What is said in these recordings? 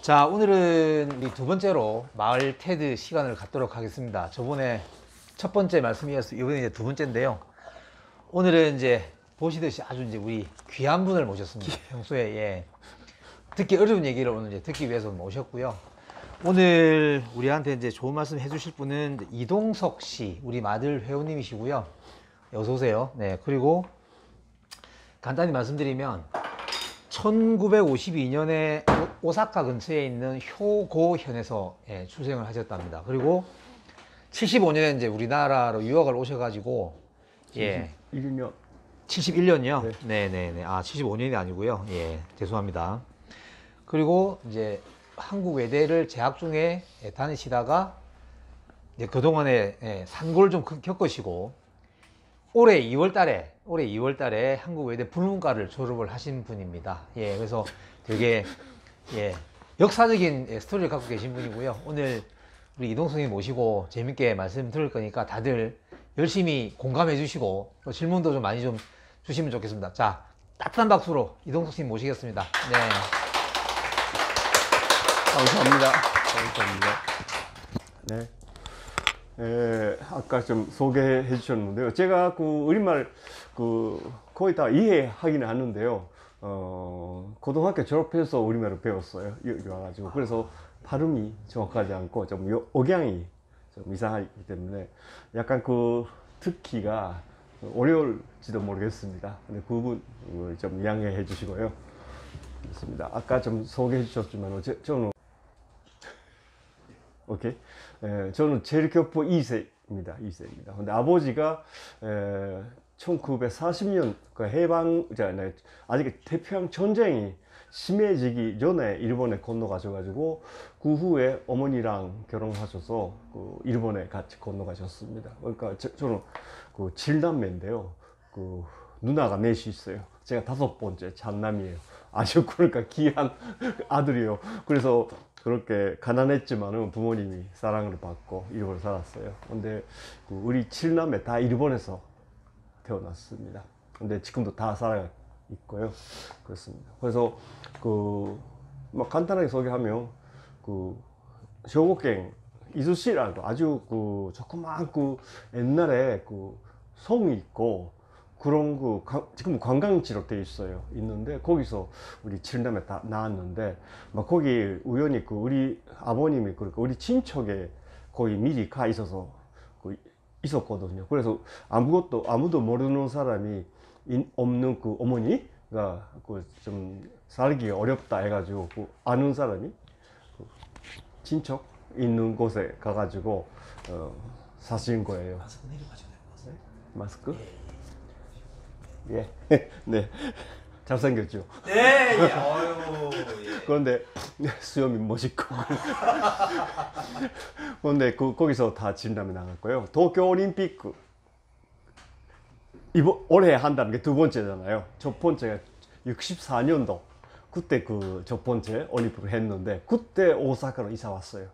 자, 오늘은 우리 두 번째로 마을 테드 시간을 갖도록 하겠습니다. 저번에 첫 번째 말씀이었어요. 이번에 이제 두 번째인데요. 오늘은 이제 보시듯이 아주 이제 우리 귀한 분을 모셨습니다. 평소에 듣기 어려운 얘기를 오늘 이제 듣기 위해서 모셨고요. 오늘 우리한테 이제 좋은 말씀 해주실 분은 이동석 씨, 우리 마들 회원님이시고요. 어서 오세요. 네, 그리고 간단히 말씀드리면 1952년에 오사카 근처에 있는 효고현에서 출생을 하셨답니다. 그리고 75년에 이제 우리나라로 유학을 오셔가지고 1년 71년이요? 네네네. 아, 75년이 아니고요. 예, 죄송합니다. 그리고 이제 한국 외대를 재학 중에 다니시다가 이제 그동안에 산고를 좀 겪으시고 올해 2월 달에 한국 외대 불문과를 졸업을 하신 분입니다. 예, 그래서 되게 역사적인 스토리를 갖고 계신 분이고요. 오늘 우리 이동성님 모시고 재밌게 말씀 들을 거니까 다들 열심히 공감해 주시고 또 질문도 좀 많이 좀 주시면 좋겠습니다. 자, 따뜻한 박수로 이동성님 모시겠습니다. 네. 감사합니다. 네. 아까 좀 소개해 주셨는데요. 제가 그 우리말 거의 다 이해하기는 하는데요. 고등학교 졸업해서 우리말을 배웠어요. 여기 와가지고. 그래서 발음이 정확하지 않고 좀 억양이 좀 이상하기 때문에 약간 듣기가 어려울지도 모르겠습니다. 근데 그 부분 좀 양해해 주시고요. 그렇습니다. 아까 좀 소개해 주셨지만 저는 오케이. 저는 제일교포 2세입니다. 2세입니다. 근데 아버지가 1940년 해방, 아직 태평양 전쟁이 심해지기 전에 일본에 건너가셔가지고 그 후에 어머니랑 결혼하셔서 일본에 같이 건너가셨습니다. 그러니까 저는 칠남매인데요. 누나가 넷이 있어요. 제가 다섯 번째 장남이에요. 아주 그러니까 귀한 아들이에요. 그래서 그렇게 가난했지만은 부모님이 사랑을 받고 일본에 살았어요. 근데 우리 칠남매 다 일본에서 태어났습니다. 근데 지금도 다 살아 있고요. 그렇습니다. 그래서 간단하게 소개하면兵庫県 이수시라고 아주 조그만 옛날에 성이 있고 그런 지금 관광지로 돼 있어요. 있는데 거기서 우리 칠남매 다 나왔는데 거기 우연히 우리 아버님이 그러니까 우리 친척에 거기 미리 가 있어서 있었거든요. 그래서 아무도 모르는 사람이 없는 어머니가 좀 살기 어렵다 해가지고 아는 사람이 친척 있는 곳에 가가지고 사신 거예요. 마스크 내려가지고 돼요. 마스크? 예. 네. 잘생겼죠? 네, 어유. 그런데 수염이 멋있고. 그런데 거기서 다 진담이 나갔고요. 도쿄올림픽 올해 한다는 게 두 번째잖아요. 첫 번째가 64년도 그때 첫 번째 올림픽을 했는데 그때 오사카로 이사 왔어요.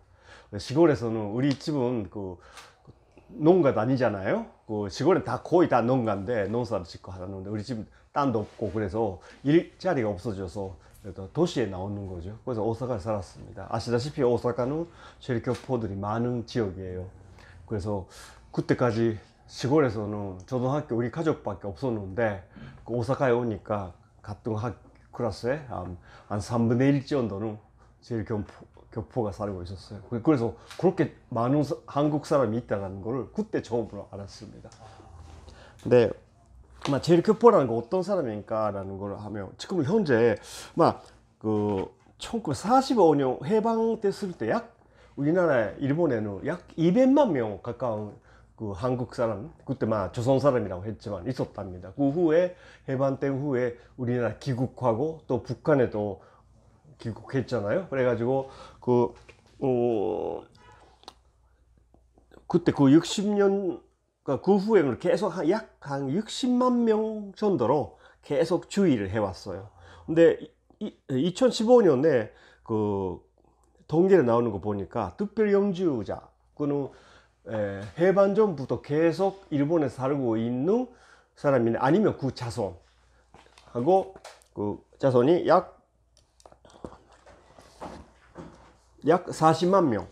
시골에서는 우리 집은 농가 다니잖아요. 시골은 다 거의 다 농가인데 농사를 짓고 하는데 우리 집은 땅도 없고 그래서 일자리가 없어져서 도시에 나오는 거죠. 그래서 오사카에 살았습니다. 아시다시피 오사카는 제일교포들이 많은 지역이에요. 그래서 그때까지 시골에서는 초등학교 우리 가족밖에 없었는데 오사카에 오니까 같은 클래스에 한 3분의 1 정도는 제일교포가 살고 있었어요. 그래서 그렇게 많은 한국 사람이 있다는 걸 그때 처음으로 알았습니다. 근데 제일교포라는 거 어떤 사람인가라는 걸 하면 지금 현재 1945년 해방됐을 때 우리나라 일본에는 약 200만 명 가까운 한국 사람, 그때 조선 사람이라고 했지만 있었답니다. 그 후에 해방된 후에 우리나라 귀국하고 또 북한에도 귀국했잖아요. 그래가지고 그때 60년 그 후에는 계속 약 한 60만 명 정도로 계속 주의를 해왔어요. 근데 2015년에 통계에 나오는 거 보니까 특별 영주자 그는 해방 전부터 계속 일본에 살고 있는 사람이네 아니면 자손하고 자손이 약 약 40만 명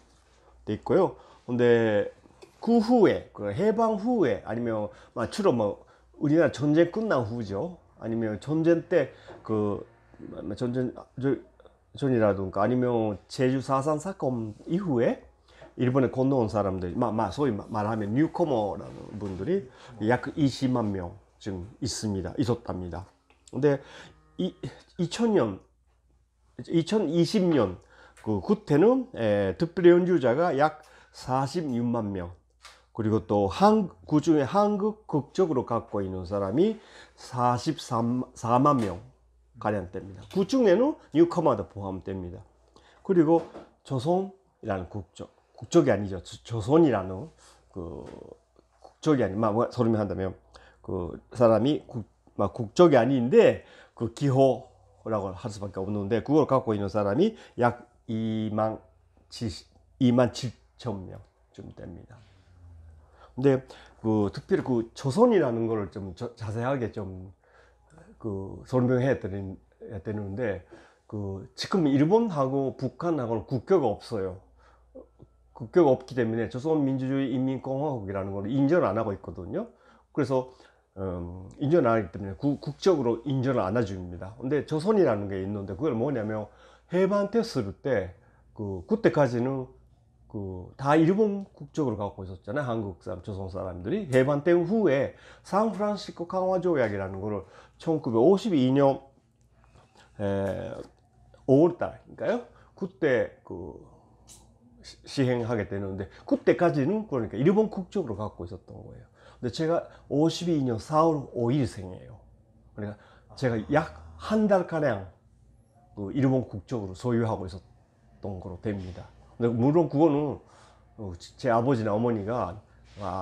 돼 있고요. 근데 그 후에 그 해방 후에 아니면 주로 뭐 우리나라 전쟁 끝난 후죠. 아니면 전쟁 때 그 전쟁 전이라든가 아니면 제주 4.3 사건 이후에 일본에 건너온 사람들, 소위 말하면 뉴커머라는 분들이 약 20만 명쯤 있었답니다. 근데 2000년, 2020년 그때는 특별 연주자가 약 46만 명, 그리고 또 그중에 한국 국적으로 갖고 있는 사람이 44만 명 가량 됩니다. 그중에는 뉴커머도 포함됩니다. 그리고 조선이라는 국적이 아니죠. 조선이라는 그 국적이 소리 한다면 그 사람이 국적이 아닌데 그 기호라고 할 수밖에 없는데 그걸 갖고 있는 사람이 약 2만 7천 명쯤 됩니다. 근데 그 특별히 그 조선이라는 걸 좀 자세하게 좀 그 설명해야 되는데 그 지금 일본하고 북한하고는 국교가 없어요. 국교가 없기 때문에 조선민주주의 인민공화국이라는 걸 인정을 안 하고 있거든요. 그래서 인정을 안 하기 때문에 국적으로 인정을 안 해줍니다. 근데 조선이라는 게 있는데 그걸 뭐냐면 해방 됐을 때 그때까지는 다 일본 국적으로 갖고 있었잖아요. 한국 사람, 조선 사람들이. 해방 후에 샌프란시스코 강화 조약이라는 거를 1952년 5월달인가요? 그때 시행하게 되는데 그때까지는 그러니까 일본 국적으로 갖고 있었던 거예요. 근데 제가 52년 4월 5일생이에요. 그러니까 제가 약 한 달 가량 일본 국적으로 소유하고 있었던 거로 됩니다. 근데 물론 그거는 제 아버지나 어머니가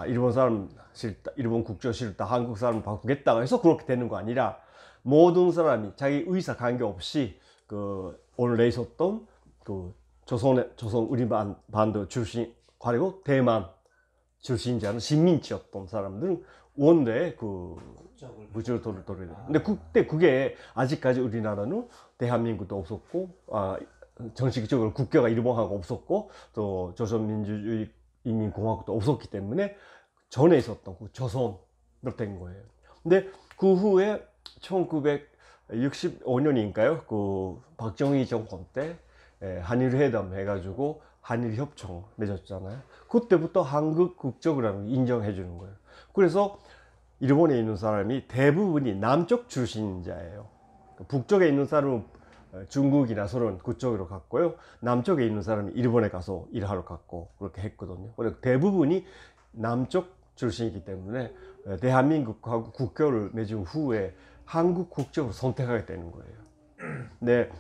일본 사람 싫다, 일본 국적 싫다, 한국 사람 바꾸겠다 해서 그렇게 되는 거 아니라 모든 사람이 자기 의사 관계없이 원래 있었던 조선 우리 반도 출신 그리고 대만 출신자는 식민지였던 사람들은 원래 무주를 돌려요. 근데 그때 그게 아직까지 우리나라는 대한민국도 없었고 정식적으로 국교가 일본하고 없었고 또 조선민주주의 인민공화국도 없었기 때문에 전에 있었던 조선으로 된 거예요. 근데 그 후에 1965년인가요? 박정희 정권 때 한일회담 해가지고 한일협정 맺었잖아요. 그때부터 한국 국적이라는 걸 인정해 주는 거예요. 그래서 일본에 있는 사람이 대부분이 남쪽 출신자예요. 북쪽에 있는 사람은 중국이나 소련 그쪽으로 갔고요. 남쪽에 있는 사람이 일본에 가서 일하러 갔고 그렇게 했거든요. 그래서 대부분이 남쪽 출신이기 때문에 대한민국하고 국교를 맺은 후에 한국 국적으로 선택하게 되는 거예요. 네,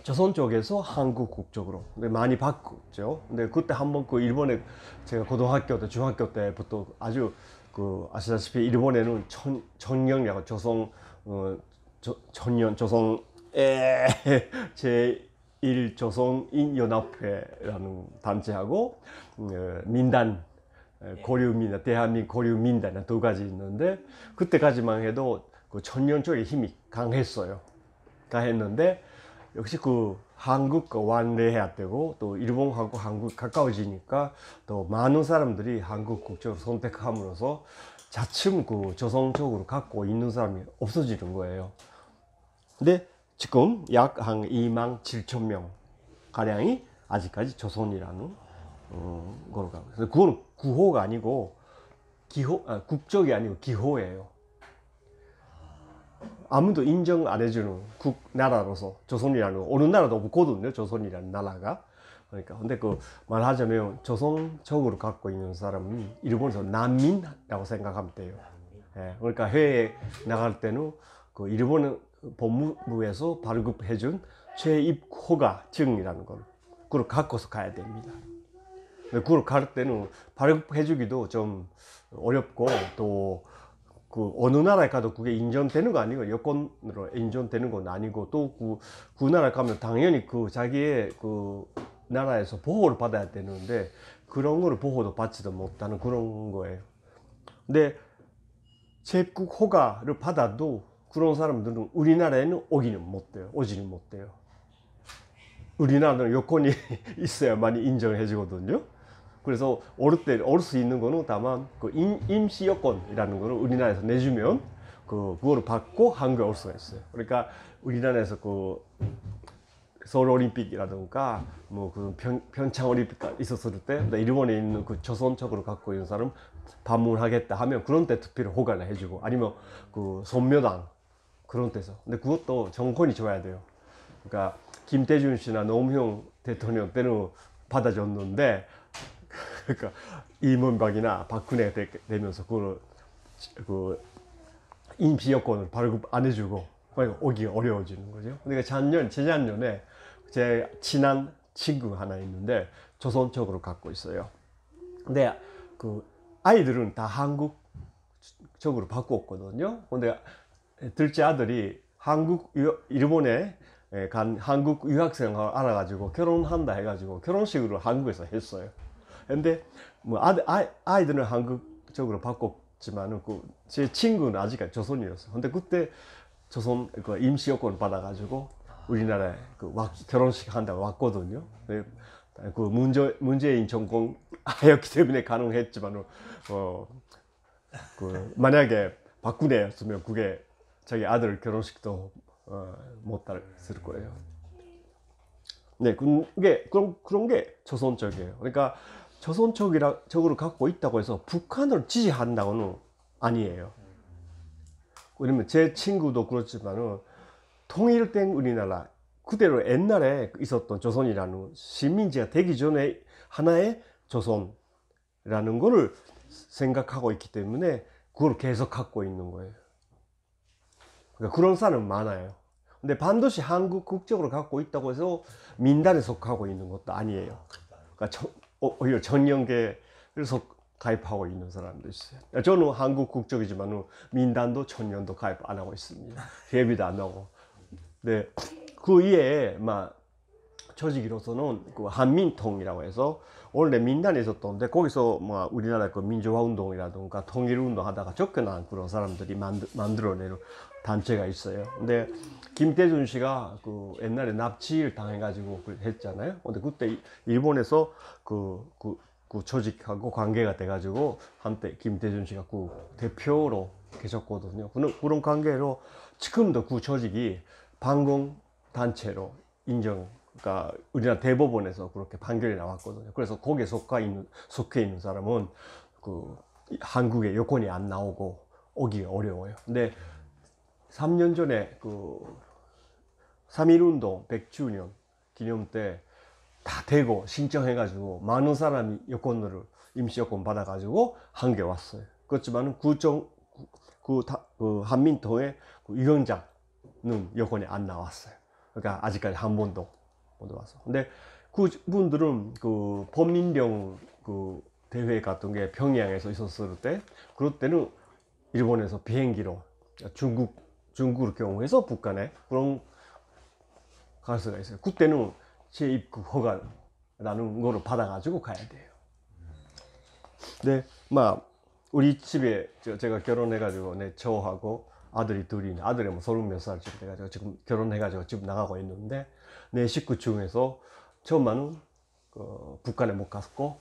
조선 쪽에서 한국 국적으로 많이 바꿨죠. 근데 그때 한번 일본에 제가 고등학교 때, 중학교 때부터 아주 아시다시피 일본에는 청년이라고 조선 제1조선인연합회라는 단체하고 민단 고려민단, 대한민국 고려민단 두 가지 있는데 그때까지만 해도 청년 쪽의 힘이 강했는데 역시 한국과 완례해야 되고 또 일본하고 한국 가까워지니까 또 많은 사람들이 한국 국적을 선택함으로써 자칫 조선 쪽으로 갖고 있는 사람이 없어지는 거예요. 근데 지금 약 한 2만 7천 명 가량이 아직까지 조선이라는 걸로 가고 있어요. 그건 구호가 아니고 국적이 아니고 기호예요. 아무도 인정 안 해주는 나라로서 조선이라는 어느 나라도 없거든요. 조선이라는 나라가. 그러니까 근데 말하자면 조선적으로 갖고 있는 사람은 일본에서 난민이라고 생각하면 돼요. 그러니까 해외에 나갈 때는 일본 법무부에서 발급해준 재입허가증이라는 그걸 갖고서 가야 됩니다. 그걸 갈 때는 발급해주기도 좀 어렵고 또 어느 나라에 가도 그게 인정되는 거 아니고 여권으로 인정되는 건 아니고 또 그 나라에 가면 당연히 자기의 나라에서 보호를 받아야 되는데 그런 거를 보호도 받지도 못하는 그런 거예요. 근데 재입국 허가를 받아도 그런 사람들은 우리나라에는 오지는 못 돼요. 우리나라는 여권이 있어야 많이 인정을 해주거든요. 그래서 올 수 있는 거는 다만 그 임시 여권이라는 거를 우리나라에서 내주면 그거를 받고 한국에 올 수가 있어요. 그러니까 우리나라에서 그 서울 올림픽이라든가 뭐 그 평창 올림픽 있었을 때 일본에 있는 그 조선적으로 갖고 있는 사람 방문하겠다 하면 그런 때 특별히 허가를 해주고, 아니면 그 선묘당 그런 데서. 근데 그것도 정권이 줘야 돼요. 그러니까 김대중 씨나 노무현 대통령 때는 받아줬는데, 그러니까 이명박이나 박근혜 되면서 그걸 그 임시 여권을 발급 안 해주고 오기가 어려워지는 거죠. 그러니까 재작년에 제 친한 친구가 하나 있는데 조선적으로 갖고 있어요. 근데 그 아이들은 다 한국적으로 바꾸었거든요. 근데 둘째 아들이 일본에 간 한국 유학생을 알아가지고 결혼한다 해가지고 결혼식으로 한국에서 했어요. 근데 뭐 아이들은 한국적으로 바꿨지만은 제 친구는 아직까지 조선이었어요. 근데 그때 조선 그 임시 여권 받아가지고 우리나라에 결혼식 한다고 왔거든요. 그 문재인 정권 하였기 때문에 가능했지만, 만약에 박근혜였으면 그게 자기 아들 결혼식도 못 했을 거예요. 네, 그런 게 조선적이에요. 그러니까 조선적으로 갖고 있다고 해서 북한을 지지한다고는 아니에요. 왜냐면 제 친구도 그렇지만은 통일된 우리나라 그대로 옛날에 있었던 조선이라는 식민지가 되기 전에 하나의 조선이라는 거를 생각하고 있기 때문에 그걸 계속 갖고 있는 거예요. 그러니까 그런 사람은 많아요. 근데 반드시 한국 국적으로 갖고 있다고 해서 민단에 속하고 있는 것도 아니에요. 그러니까 오히려 전연계를 가입하고 있는 사람도 있어요. 저는 한국 국적이지만 민단도 천년도 가입 안 하고 있습니다. 예비도 안 하고. 네, 그 이외에 조직으로서는 그 한민통이라고 해서 원래 민단에 있었던데 거기서 우리나라 그 민주화 운동이라든가 통일 운동 하다가 쫓겨난 그런 사람들이 만들어내는 단체가 있어요. 근데 김대중 씨가 그 옛날에 납치를 당해가지고 했잖아요. 근데 그때 일본에서 그 조직하고 관계가 돼가지고 한때 김대중 씨가 그 대표로 계셨거든요. 그런 관계로 지금도 그 조직이 반공 단체로 그러니까 우리나라 대법원에서 그렇게 판결이 나왔거든요. 그래서 거기에 속해 있는 사람은 그 한국에 여권이 안 나오고 오기가 어려워요. 근데 3년 전에 그 3.1운동 100주년 기념 때 다 되고 신청해가지고 많은 사람이 임시 여권 받아가지고 한국에 왔어요. 그렇지만 그 한민통의 그 위원장은 여권이 안 나왔어요. 그러니까 아직까지 한 번도 못 와서. 근데 그 분들은 그 범민병 그 대회 같은 게 평양에서 있었을 때, 그럴 때는 일본에서 비행기로 중국을 경우해서 북한에 그런 갈 수가 있어요. 그때는 재입국 허가라는 거를 받아가지고 가야 돼요. 근데 우리 집에 제가 결혼해가지고 저하고 아들이 둘이, 아들이 서른 몇 살쯤 돼가지고 지금 결혼해가지고 집 나가고 있는데, 내 식구 중에서 저만은 북한에 못 갔고,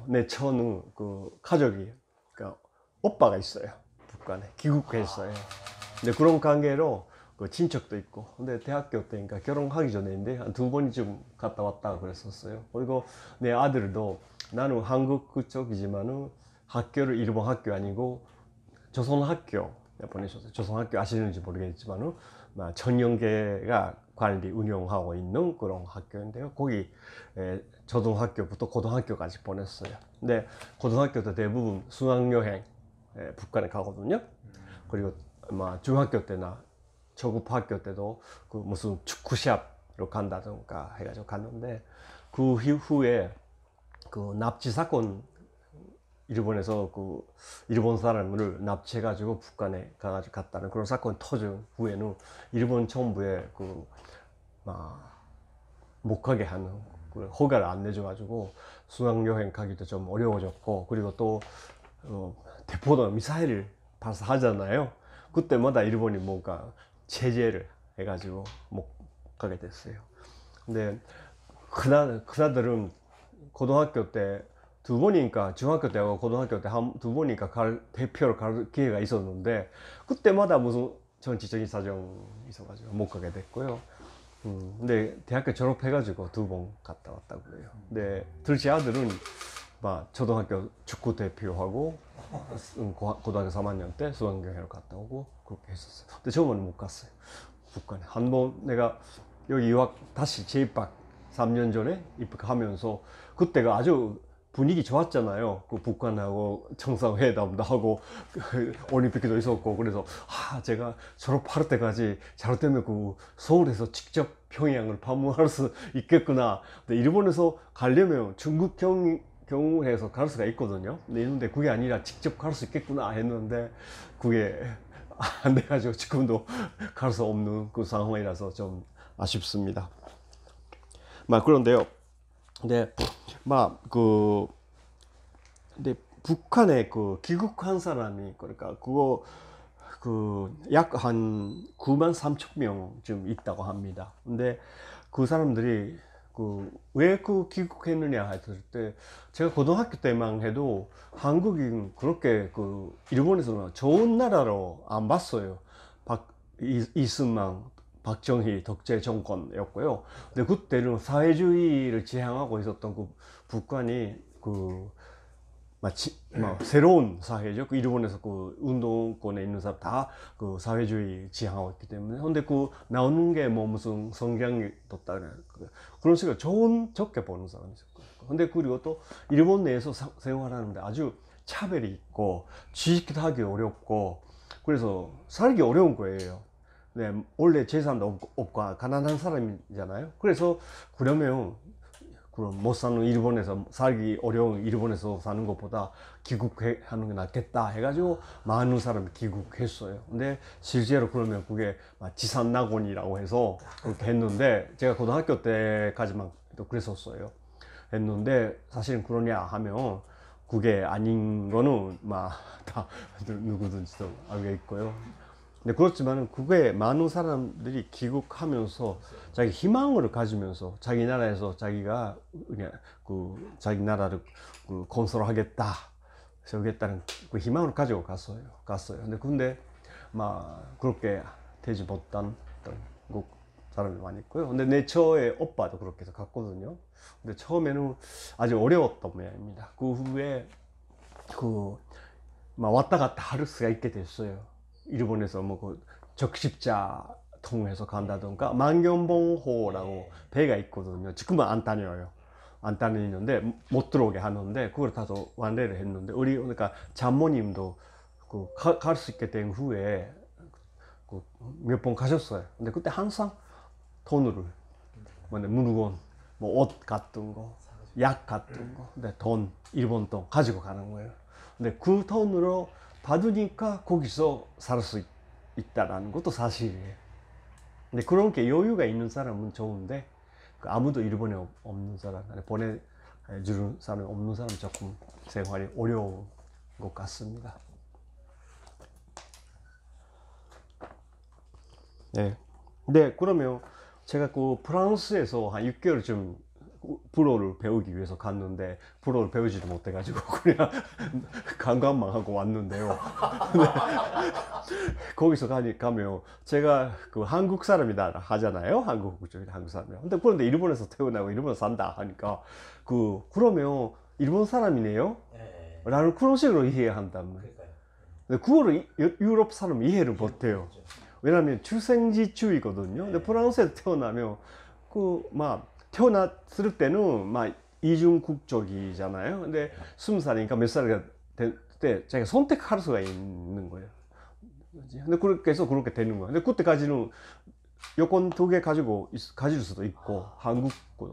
내 처는 그 가족이, 그러니까 오빠가 있어요. 북한에 귀국했어요. 근데 그런 관계로 그 친척도 있고. 근데 대학교 때니까 결혼하기 전에인데 한 2번쯤 갔다 왔다 그랬었어요. 그리고 내 아들도 나는 한국 그쪽이지만은 학교를 일본 학교 아니고 조선학교 보내셨어요. 조선학교 아시는지 모르겠지만은 전영계가 관리 운영하고 있는 그런 학교인데요. 거기 초등학교부터 고등학교까지 보냈어요. 근데 고등학교 때 대부분 수학여행 북한에 가거든요. 그리고 중학교 때나 초급학교 때도 그 무슨 축구샵으로 간다던가 해가지고 갔는데, 그 이후에 그 납치 사건, 일본에서 그 일본 사람을 납치해가지고 북한에 가가지고 갔다는 그런 사건이 터진 후에는 일본 정부에 못 가게 하는 허가를 안 내줘가지고 수학여행 가기도 좀 어려워졌고, 그리고 또 대포도 미사일을 발사하잖아요. 그때마다 일본이 뭔가 제재를 해가지고 못 가게 됐어요. 근데 그나들은 고등학교 때 두 번이니까 중학교 때하고 고등학교 때 두 번이니까 대표로 갈 기회가 있었는데 그때마다 무슨 정치적인 사정이 있어가지고 못 가게 됐고요. 근데 대학교 졸업해가지고 두 번 갔다 왔다고 그래요. 근데 둘째 아들은 막 초등학교 축구 대표하고 고등학교 3학년 때 수학여행을 갔다 오고 그렇게 했었어요. 근데 저번에 못 갔어요. 북한에 한 번 내가 여기 유학 다시 재입학 3년 전에 입학하면서 그때가 아주 분위기 좋았잖아요. 그 북한하고 정상회담도 하고 올림픽도 있었고 그래서 제가 졸업할 때까지 잘못되면 그 서울에서 직접 평양을 방문할 수 있겠구나. 근데 일본에서 가려면 중국 경유해서 갈 수가 있거든요. 근데 그게 아니라 직접 갈 수 있겠구나 했는데 그게 안 돼가지고 지금도 갈 수 없는 그 상황이라서 좀 아쉽습니다. 그런데요. 근데 북한에 그 귀국한 사람이 그러니까 그거 약 한 9만 3천 명쯤 있다고 합니다. 근데 그 사람들이 왜 귀국했느냐 했을 때 제가 고등학교 때만 해도 한국인 그렇게 일본에서는 좋은 나라로 안 봤어요. 이승만 박정희 독재 정권이었고요. 근데 그때는 사회주의를 지향하고 있었던 북한이 마치 새로운 사회죠. 일본에서 운동권에 있는 사람 다 사회주의 지향하고 있기 때문에. 근데 나오는 게 무슨 성향이 떴다 그런 식으로 좋게 보는 사람이 있을 거예요. 근데 그리고 또 일본 내에서 생활하는데 아주 차별이 있고 취직도 하기 어렵고 그래서 살기 어려운 거예요. 네, 원래 재산도 없고 가난한 사람이잖아요. 그래서 그러면 못 사는 일본에서 살기 어려운 일본에서 사는 것보다 귀국하는 게 낫겠다 해가지고 많은 사람이 귀국했어요. 근데 실제로 그러면 그게 지산낙원이라고 해서 그렇게 했는데 제가 고등학교 때까지만 또 그랬었어요. 했는데 사실은 그러냐 하면 그게 아닌 거는 다 누구든지도 알고 있고요. 근데 그렇지만은 그게 많은 사람들이 귀국하면서 자기 희망을 가지면서 자기 나라에서 자기가 그냥 자기 나라를 건설하겠다, 세우겠다는 그 희망을 가지고 갔어요. 근데 그렇게 되지 못한 사람이 많이 있고요. 근데 내 처의 오빠도 그렇게 해서 갔거든요. 근데 처음에는 아주 어려웠던 모양입니다. 그 후에 왔다 갔다 할 수가 있게 됐어요. 일본에서 적십자 통해서 간다던가 만경봉호라고 배가 있거든요. 지금은 안 다녀요. 안 다니는데 못 들어오게 하는데 그걸 타서 완례를 했는데 그러니까 장모님도 갈 수 있게 된 후에 몇 번 가셨어요. 근데 그때 항상 돈을 물건 옷 같은 거, 약 같은 거, 근데 일본 돈 가지고 가는 거예요. 근데 그 돈으로 받으니까 거기서 살 수 있다라는 것도 사실이에요. 근데 그런 게 여유가 있는 사람은 좋은데 아무도 일본에 없는 사람, 보내주는 사람이 없는 사람은 조금 생활이 어려운 것 같습니다. 네. 근데 그러면 제가 프랑스에서 한 6개월 좀 불어를 배우기 위해서 갔는데 불어를 배우지도 못해가지고 그냥 관광만 하고 왔는데요. 거기서 가면 제가 한국 사람이다 하잖아요. 한국 사람이요. 그런데 일본에서 태어나고 일본에서 산다 하니까 그러면 일본 사람이네요? 네. 라는 그런 식으로 이해한다면. 근데 그거를 유럽 사람은 이해를 못해요. 왜냐하면 출생지주의거든요. 근데 프랑스에서 태어나면 태어났을 때는 이중 국적이잖아요. 근데 20살이니까 몇 살이 될 때 자기가 선택할 수가 있는 거예요. 근데 그렇게 해서 그렇게 되는 거예요. 근데 그때까지는 여권 2개 가질 수도 있고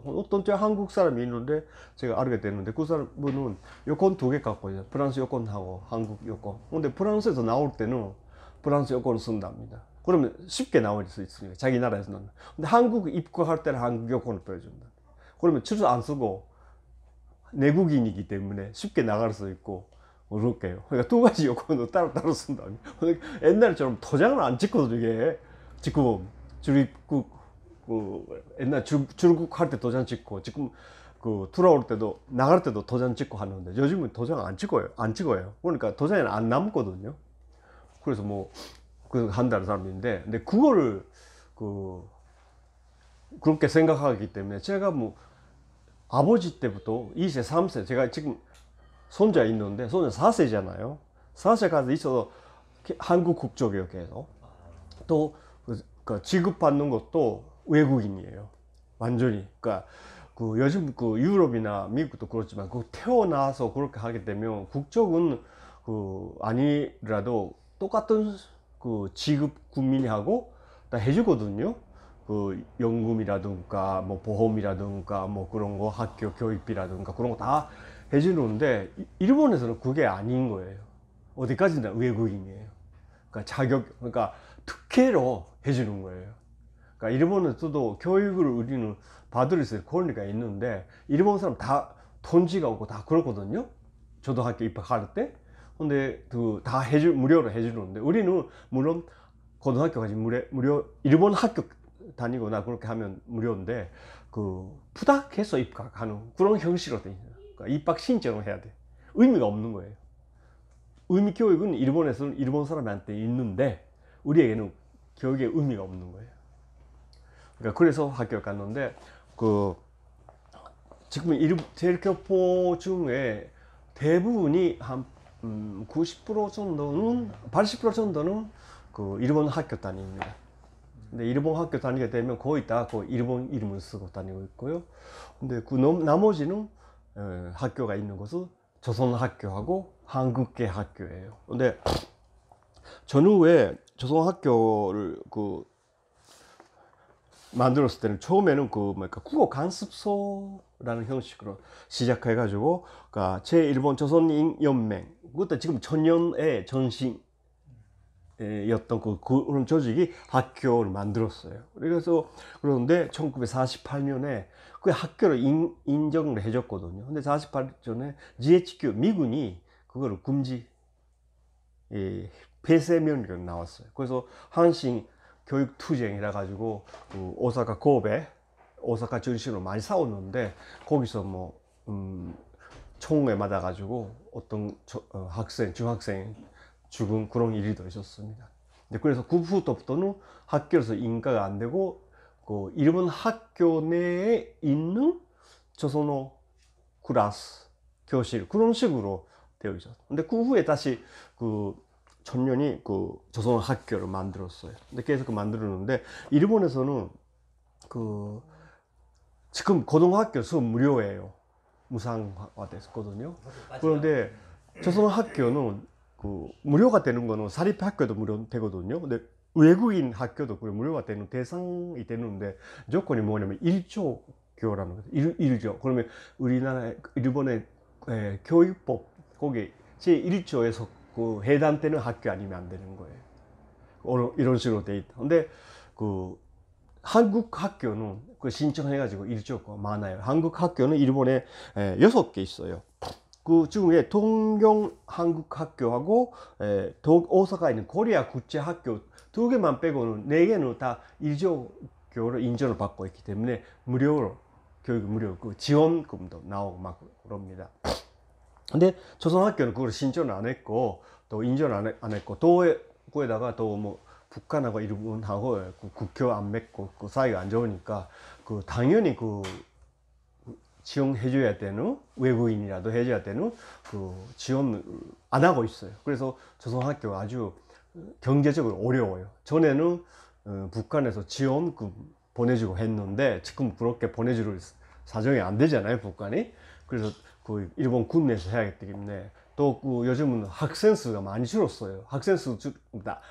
어떤 때 한국 사람이 있는데 제가 알게 됐는데 그 사람은 여권 2개 갖고 있어요. 프랑스 여권하고 한국 여권. 근데 프랑스에서 나올 때는 프랑스 여권을 쓴답니다. 그러면 쉽게 나올 수 있으니까 자기 나라에서는. 근데 한국 입국할 때는 한국 여권을 보여준다. 그러면 출소 안 쓰고 내국인이기 때문에 쉽게 나갈 수 있고 그렇게요. 그러니까 두 가지 여권도 따로따로 쓴다. 옛날처럼 도장을 안 찍거든요. 이게 지금 출입국 옛날 출국할 때 도장 찍고 지금 그 돌아올 때도 나갈 때도 도장 찍고 하는데 요즘은 도장 안 찍어요. 그러니까 도장이 안 남거든요. 그래서 뭐 그 한다는 사람인데, 근데 그거를 그렇게 생각하기 때문에 제가 뭐 아버지 때부터 2세, 3세, 제가 지금 손자 있는데 손자 4세잖아요. 4세까지 있어서 한국 국적이에요, 계속. 또 지급받는 것도 외국인이에요. 완전히. 그러니까 요즘 유럽이나 미국도 그렇지만 태어나서 그렇게 하게 되면 국적은 아니라도 똑같은 지급 국민하고 다 해주거든요. 연금이라든가 뭐 보험이라든가 뭐 그런 거, 학교 교육비라든가 그런 거 다 해주는데 일본에서는 그게 아닌 거예요. 어디까지나 외국인이에요. 그러니까 특혜로 해주는 거예요. 그러니까 일본에서도 교육을 우리는 받을 수 있는 권리가 있는데 일본 사람 다 돈지가 오고 다 그렇거든요. 초등학교 입학할 때. 근데 다 무료로 해주는데 우리는 물론 고등학교까지 무료 일본 학교 다니거나 그렇게 하면 무료인데 부탁해서 입학하는 그런 형식으로 돼 있어요. 그러니까 입학 신청을 해야 돼. 의미가 없는 거예요. 의미 교육은 일본에서는 일본 사람한테 있는데 우리에게는 교육의 의미가 없는 거예요. 그러니까 그래서 학교에 갔는데 지금 제일교포 중에 대부분이 한 90% 정도는 80% 정도는 일본 학교 다닙니다. 근데 일본 학교 다니게 되면 거의 다 일본 이름을 쓰고 다니고 있고요. 근데 나머지는 학교가 있는 곳은 조선 학교하고 한국계 학교예요. 근데 전후에 조선 학교를 만들었을 때는 처음에는 국어 강습소라는 형식으로 시작해가지고 제1본 조선인연맹, 그때 지금 천년의 전신이었던 그런 조직이 학교를 만들었어요. 그런데 1948년에 그 학교를 인정을 해줬거든요. 근데 48년에 GHQ 미군이 그거를 금지 폐쇄명령이 나왔어요. 그래서 한신 교육 투쟁이라 가지고 오사카, 고베, 오사카 중심으로 많이 싸웠는데 거기서 뭐 총에 맞아 가지고 어떤 중학생 죽은 그런 일도 있었습니다. 그래서 그 후부터는 학교에서 인가가 안 되고 일본 학교 내에 있는 조선어 클래스 교실 그런 식으로 되어 있었어요. 근데 그 후에 다시 천년이 조선 학교를 만들었어요. 근데 계속 만들었는데 일본에서는 지금 고등학교 수업 무료예요. 무상화 됐거든요. 그런데 조선 학교는 무료가 되는 거는 사립학교도 무료 되거든요. 근데 외국인 학교도 무료가 되는 대상이 되는데 조건이 뭐냐면 1조 교라는 거죠. 1조. 그러면 일본의 교육법 거기 제1조에서 해당되는 학교 아니면 안 되는 거예요. 이런 식으로 돼 있다. 근데 한국 학교는 신청해가지고 1조가 많아요. 한국 학교는 일본에 6개 있어요. 그 중에 동경 한국 학교하고 오사카에 있는 코리아 국제 학교 2개만 빼고는 4개는 다 1조교로 인정을 받고 있기 때문에 교육 무료, 지원금도 나오고 막 그럽니다. 근데 조선학교는 그걸 신청을 안 했고 또 인정을 안 했고 거기다가 또 뭐 북한하고 일본하고 국교 안 맺고 사이가 안 좋으니까 당연히 지원해줘야 되는 외국인이라도 해줘야 되는 지원을 안 하고 있어요. 그래서 조선학교가 아주 경제적으로 어려워요. 전에는 북한에서 지원금 보내주고 했는데 지금 그렇게 보내줄 사정이 안 되잖아요, 북한이. 그래서 일본 군내에서 해야겠기 때문에 또 요즘은 학생 수가 많이 줄었어요. 학생 수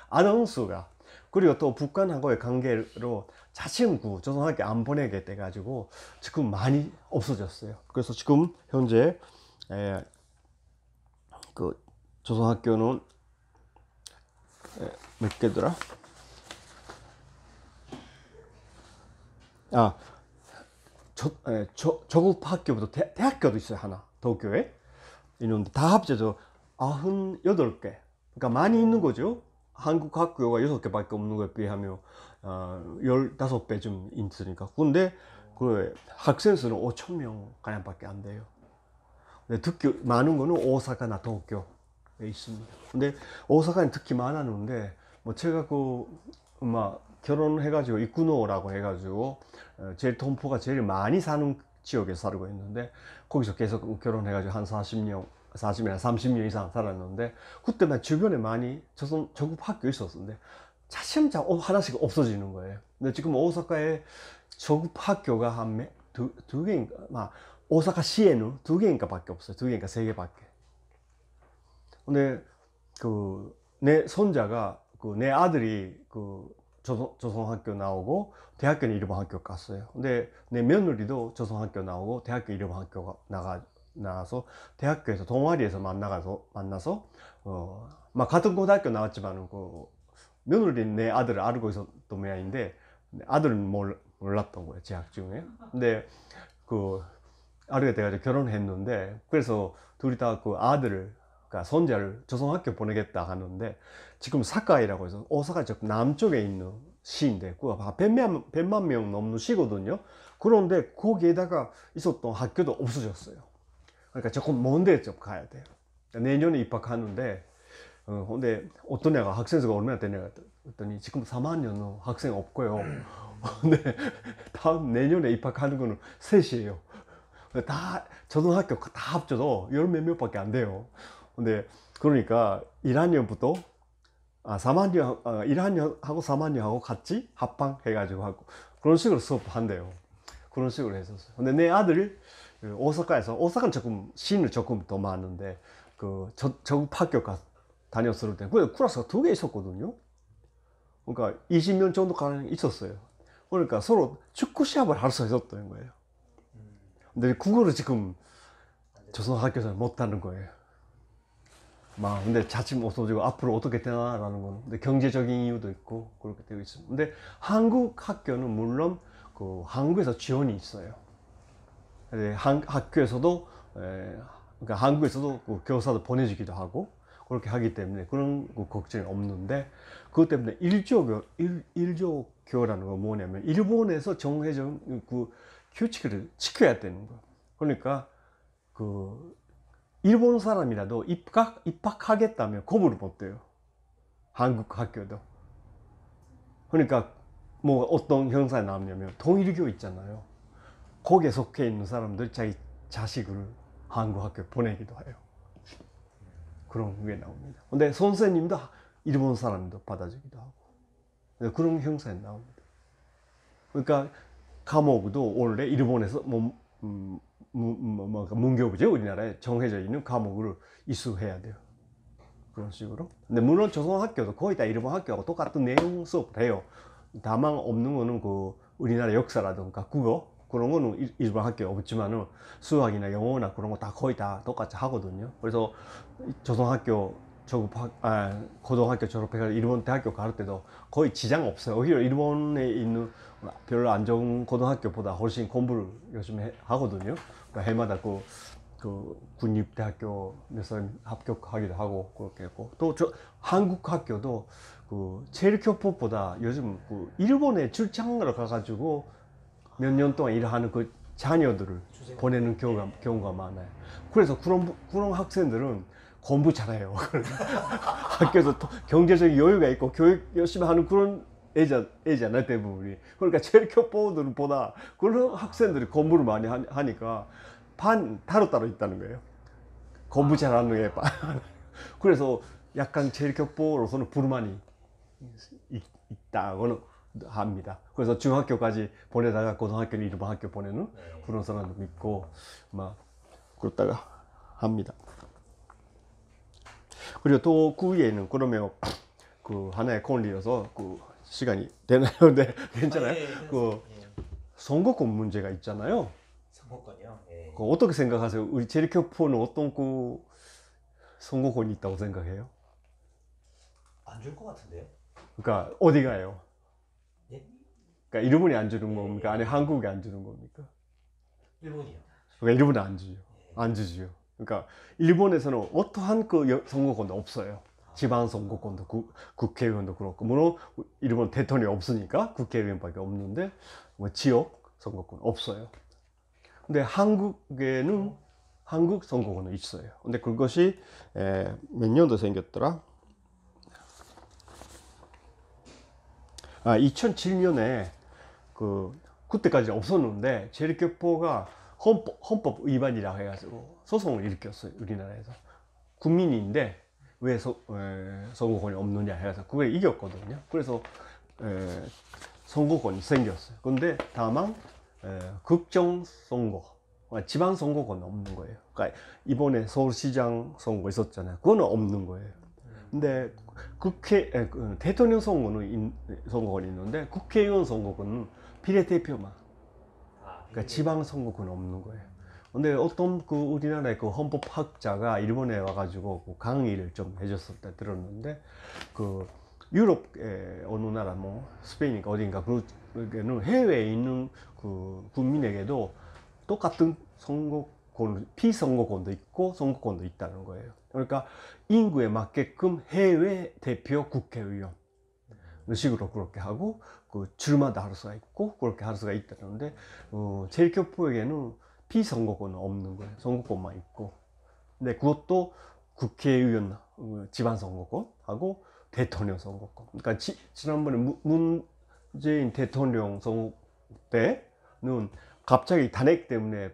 아동 수가. 그리고 또 북한하고의 관계로 자칫 조선학교 안 보내게 돼가지고 지금 많이 없어졌어요. 그래서 지금 현재 조선학교는 몇 개더라? 조급학교부터 대학교도 있어요. 하나 도쿄에 있는데 다 합쳐서 98개. 그러니까 많이 있는 거죠. 한국 학교가 6개밖에 없는 거에 비하면 15배 좀 있으니까. 근데 그 학생 수는 5천 명 가량밖에 안 돼요. 근데 특히 많은 거는 오사카나 도쿄에 있습니다. 근데 오사카는 특히 많았는데 뭐 제가 결혼해가지고 이쿠노라고 해가지고 제일 동포가 제일 많이 사는 지역에 살고 있는데 거기서 계속 결혼해가지고 한 40년, 30년 이상 살았는데 그때만 주변에 많이 전국 학교 있었는데 차츰차츰 하나씩 없어지는 거예요. 근데 지금 오사카에 전국 학교가 두 개인가, 오사카시에는 두 개인가 밖에 없어요. 두 개인가 세 개밖에. 근데 내 손자가 내 아들이 조선학교 나오고 대학교는 일본 학교 갔어요. 근데 내 며느리도 조선학교 나오고 대학교 일본 학교 나와서 대학교에서 동아리에서 만나서 같은 고등학교 나왔지만 며느리는 내 아들을 알고 있었던 모양인데 아들은 몰랐던 거예요, 재학 중에. 근데 아르게 돼가지고 결혼했는데 그래서 둘이 다 아들을, 그러니까 손자를 조선학교 보내겠다 하는데 지금 사카이라고 해서 오사카 저 남쪽에 있는 시인데 그거 100만 명 넘는 시거든요. 그런데 거기에다가 있었던 학교도 없어졌어요. 그러니까 조금 먼 데 좀 가야 돼요. 내년에 입학하는데 근데 어떤 애가 학생 수가 얼마나 되냐 했더니 지금 3학년 학생 없고요. 근데 다음 내년에 입학하는 거는 셋이에요. 다 초등학교 다 합쳐도 열 몇 명밖에 안 돼요. 근데 그러니까 1학년부터 1학년하고 3학년하고 같이 합방해가지고 하고 그런 식으로 수업한대요. 그런 식으로 했었어요. 근데 내 아들 오사카는 시는 조금 더 많은데 저국 학교 다녔을 때 클래스가 2개 있었거든요. 그러니까 20명 정도 가량 있었어요. 그러니까 서로 축구 시합을 할 수 있었던 거예요. 근데 그거를 지금 조선학교에서 못하는 거예요. 근데 자칫 없어지고 앞으로 어떻게 되나라는 건 근데 경제적인 이유도 있고 그렇게 되어 있습니다. 근데 한국 학교는 물론 한국에서 지원이 있어요. 학교에서도 그러니까 한국에서도 교사도 보내주기도 하고 그렇게 하기 때문에 그런 걱정이 없는데 그것 때문에 일조교라는 건 뭐냐면 일본에서 정해진 규칙을 지켜야 되는 거예요. 그러니까 일본 사람이라도 입학하겠다면 거부를 못 돼요. 한국 학교도. 그러니까 어떤 형사에 나오냐면 동일교 있잖아요. 거기에 속해 있는 사람들 자기 자식을 한국 학교에 보내기도 해요. 그런 게 나옵니다. 근데 선생님도 일본 사람도 받아주기도 하고 그런 형사에 나옵니다. 그러니까 과목도 원래 일본에서 문교부죠. 우리나라에 정해져 있는 과목을 이수해야 돼요. 그런 식으로. 근데 물론 조선학교도 거의 다 일본 학교하고 똑같은 내용 수업을 해요. 다만 없는 거는 우리나라 역사라든가 국어 그런 거는 일본 학교에 없지만은 수학이나 영어나 그런 거 다 거의 다 똑같이 하거든요. 그래서 조선학교 고등학교 졸업해서 일본 대학교 갈 때도 거의 지장 없어요. 오히려 일본에 있는 별로 안 좋은 고등학교보다 훨씬 공부를 열심히 하거든요. 그러니까 해마다 군립대학교 에서 합격하기도 하고 그렇게 했고 또 한국 학교도 체일교포보다 요즘 일본에 출장을 가가지고 몇 년 동안 일하는 자녀들을 보내는 경우가 많아요. 그래서 그런 학생들은 공부 잘해요. 학교에서 경제적인 여유가 있고 교육 열심히 하는 그런 애잖아요, 대부분이. 그러니까 체일교포들보다 그런 학생들이 공부를 많이 하니까 따로 있다는 거예요. 공부 잘하는 애 그래서 약간 체일교포로서는 불만이 있다고는 합니다. 그래서 중학교까지 보내다가 고등학교는 일본 학교 보내는 그런 사람도 있고 그렇다가 합니다. 그리고 또 그 위에는 그러면 하나의 권리여서 시간이 되나요? 네, 괜찮아요. 선거권 문제가 있잖아요. 선거권이요? 예. 어떻게 생각하세요? 우리 체일교포는 어떤 선거권이 있다고 생각해요? 안 줄 것 같은데요? 그러니까 어디 가요? 예? 그러니까 일본이 안 주는 겁니까? 아니 한국이 안 주는 겁니까? 일본이요. 그러니까 일본은 안 주죠. 안 주죠. 그러니까 일본에서는 어떠한 선거권도 없어요. 지방선거권도 국회의원도 그렇고, 물론 일본 대통령이 없으니까 국회의원밖에 없는데 뭐 지역 선거권 없어요. 근데 한국에는 한국 선거권은 있어요. 근데 그것이 몇 년도 생겼더라? 2007년에 그때까지 없었는데 제일교포가 헌법 위반이라 해가지고 소송을 일으켰어요. 우리나라에서. 국민인데 왜 선거권이 없느냐 해서 그걸 이겼거든요. 그래서 선거권이 생겼어요. 근데 다만 국정선거, 지방선거권은 없는 거예요. 그러니까 이번에 서울시장 선거 있었잖아요. 그거는 없는 거예요. 근데 대통령 선거권이 있는데 국회의원 선거권은 비례대표만. 그러니까 지방선거권은 없는 거예요. 근데 어떤 우리나라의 헌법학자가 일본에 와가지고 강의를 좀 해줬을 때 들었는데 유럽의 어느 나라 뭐 스페인인가 어딘가 그게는 해외에 있는 국민에게도 똑같은 피선거권도 있고 선거권도 있다는 거예요. 그러니까 인구에 맞게끔 해외 대표 국회의원 식으로 그렇게 하고 줄마다 할 수가 있고 그렇게 할 수가 있다는데 제일교포에게는 피선거권은 없는 거예요. 선거권만 있고. 근데 그것도 국회의원 지방선거권하고 대통령 선거권. 그러니까 지난번에 문재인 대통령 선거 때는 갑자기 탄핵 때문에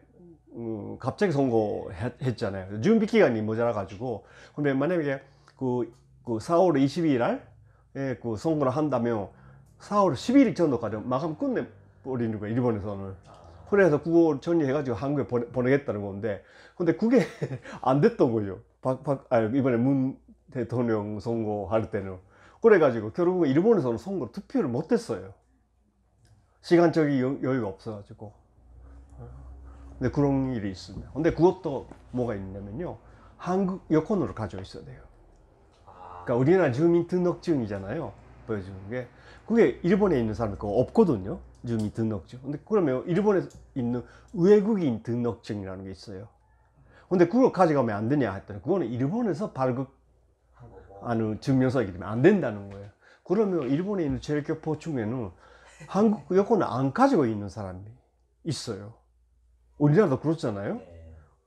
갑자기 선거했잖아요. 준비 기간이 모자라 가지고. 근데 만약에 4월 22일 날 선거를 한다면 4월 11일 정도까지 마감 끝내버리는 거예요. 일본에서는. 그래서 그거 정리해가지고 한국에 보내겠다는 건데, 근데 그게 안 됐던 거죠. 이번에 문 대통령 선거할 때는. 그래가지고 결국 일본에서는 투표를 못했어요. 시간적인 여유가 없어가지고. 근데 그런 일이 있습니다. 근데 그것도 뭐가 있냐면요. 한국 여권으로 가지고 있어야 돼요. 그러니까 우리나라 주민등록증이잖아요. 보여주는 게. 그게 일본에 있는 사람이 그거 없거든요. 주민등록증. 근데 그러면 일본에 있는 외국인 등록증이라는 게 있어요. 근데 그걸 가져가면 안 되냐 했더니 그거는 일본에서 발급하는 증명서이기 때문에 안 된다는 거예요. 그러면 일본에 있는 제일교포 중에는 한국 여권을 안 가지고 있는 사람이 있어요. 우리나라도 그렇잖아요.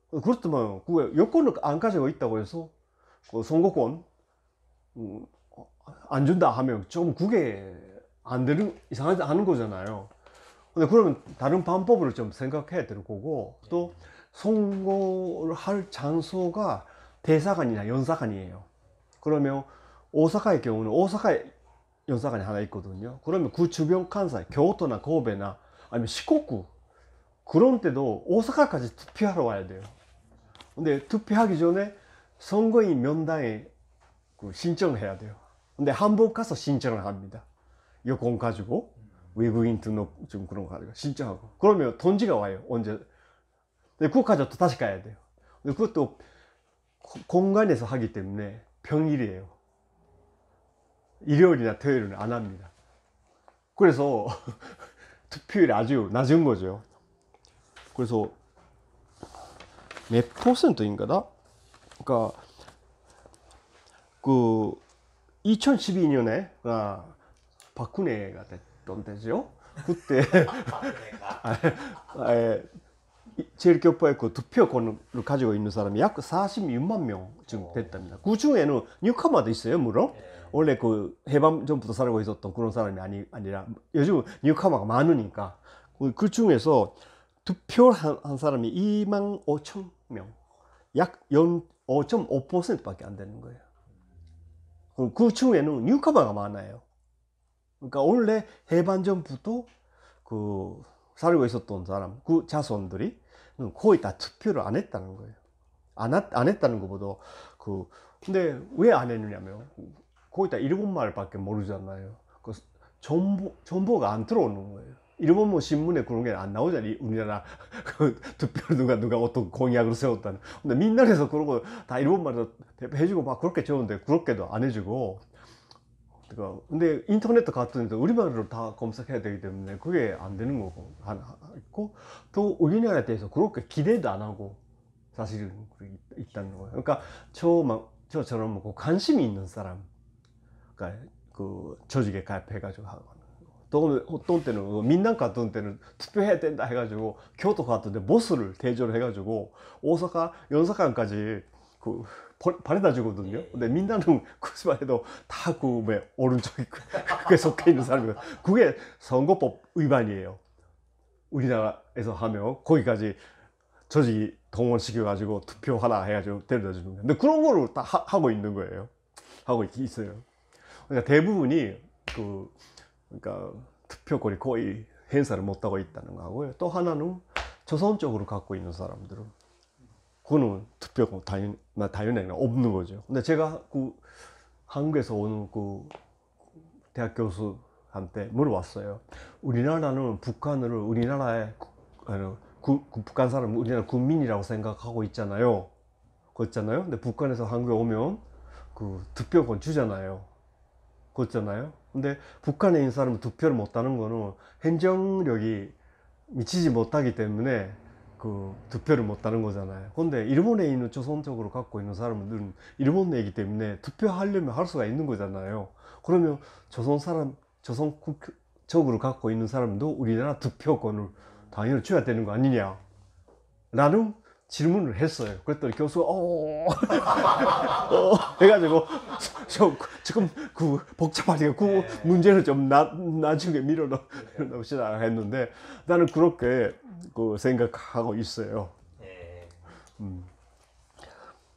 그렇다면 그 여권을 안 가지고 있다고 해서 선거권 안 준다 하면 좀 그게 안 되는 이상하지 않은 거잖아요. 근데 그러면 다른 방법으로 좀 생각해야 될 거고, 또 선거를 할 장소가 대사관이나 연사관이에요. 그러면 오사카의 경우는 오사카에 연사관이 하나 있거든요. 그러면 그 주변 관사에 교토나 고베나 아니면 시코쿠 그런 때도 오사카까지 투표하러 와야 돼요. 근데 투표하기 전에 선거인 명단에 신청을 해야 돼요. 근데 한번 가서 신청을 합니다. 여권 가지고 외국인 등록증 그런 거 가지고 신청하고. 그러면 통지가 와요. 언제. 근데 그거 가지고 또 다시 가야 돼요. 근데 그것도 공간에서 하기 때문에 평일이에요. 일요일이나 토요일은 안 합니다. 그래서 투표율이 아주 낮은 거죠. 그래서 몇 %인가다? 그러니까 2012년에 박근혜가 됐던 때죠. 그때 제일교포의 투표권을 가지고 있는 사람이 약 46만 명쯤 됐답니다. 그 중에는 뉴카마도 있어요, 물론. 원래 해방 전부터 살고 있었던 그런 사람이 아니라 요즘 뉴카마가 많으니까 그 중에서 투표한 사람이 2만 5천 명, 약 5.5%밖에 안 되는 거예요. 그 중에는 뉴카마가 많아요. 그러니까 원래 해방 전부터 살고 있었던 사람, 그 자손들이 거의 다 투표를 안 했다는 거예요. 안 했다는 것보다 근데 왜 안 했느냐면 거의 다 일본말밖에 모르잖아요. 정보가 안 들어오는 거예요. 일본 뭐 신문에 그런 게 안 나오잖아요. 우리나라 투표를 누가 어떤 공약을 세웠다는. 근데 민나라에서 그런 거 다 일본말로 해주고 막 그렇게 적는데 그렇게도 안 해주고. 근데 인터넷도 같은데 우리말로 다 검색해야 되기 때문에 그게 안 되는 거고 하나 있고, 또 우리나라에 대해서 그렇게 기대도 안 하고 사실은 있다는 거예요. 그러니까 저처럼 그 관심이 있는 사람, 그러니까 그 조직에 가입해가지고 하고, 또 어떤 때는 민당 갔던 때는 투표해야 된다 해가지고 교토 갔던데 버스를 대조를 해가지고 오사카 연사관까지 그 바래다 주거든요. 근데 민당은 그수만 해도 다 그 왜 오른쪽에 그게 속해 있는 사람이고, 그게 선거법 위반이에요. 우리나라에서 하면 거기까지 조직이 동원시켜가지고 투표하라 해가지고 데려다 주는 거예요. 근데 그런 거를 다 하고 있는 거예요. 하고 있어요. 그러니까 대부분이 그러니까 투표권이 거의 행사를 못하고 있다는 거고요. 또 하나는 조선적으로 갖고 있는 사람들은 그거는 투표권 당연히 없는 거죠. 근데 제가 그 한국에서 오는 그 대학 교수한테 물어봤어요. 우리나라는 북한을 우리나라의 북한 사람 우리나라 국민이라고 생각하고 있잖아요. 그렇잖아요. 근데 북한에서 한국에 오면 그 투표권 주잖아요. 그렇잖아요. 근데 북한에 있는 사람은 투표를 못하는 거는 행정력이 미치지 못하기 때문에 그 투표를 못하는 거잖아요. 근데 일본에 있는 조선적으로 갖고 있는 사람들은 일본 내이기 때문에 투표하려면 할 수가 있는 거잖아요. 그러면 조선 사람, 조선적으로 갖고 있는 사람도 우리나라 투표권을 당연히 줘야 되는 거 아니냐 라는 질문을 했어요. 그랬더니 교수가 해가지고 지금 그 복잡하니까 그 문제를 좀 나중에 밀어넣읍시다 했는데, 나는 그렇게 그 생각하고 있어요.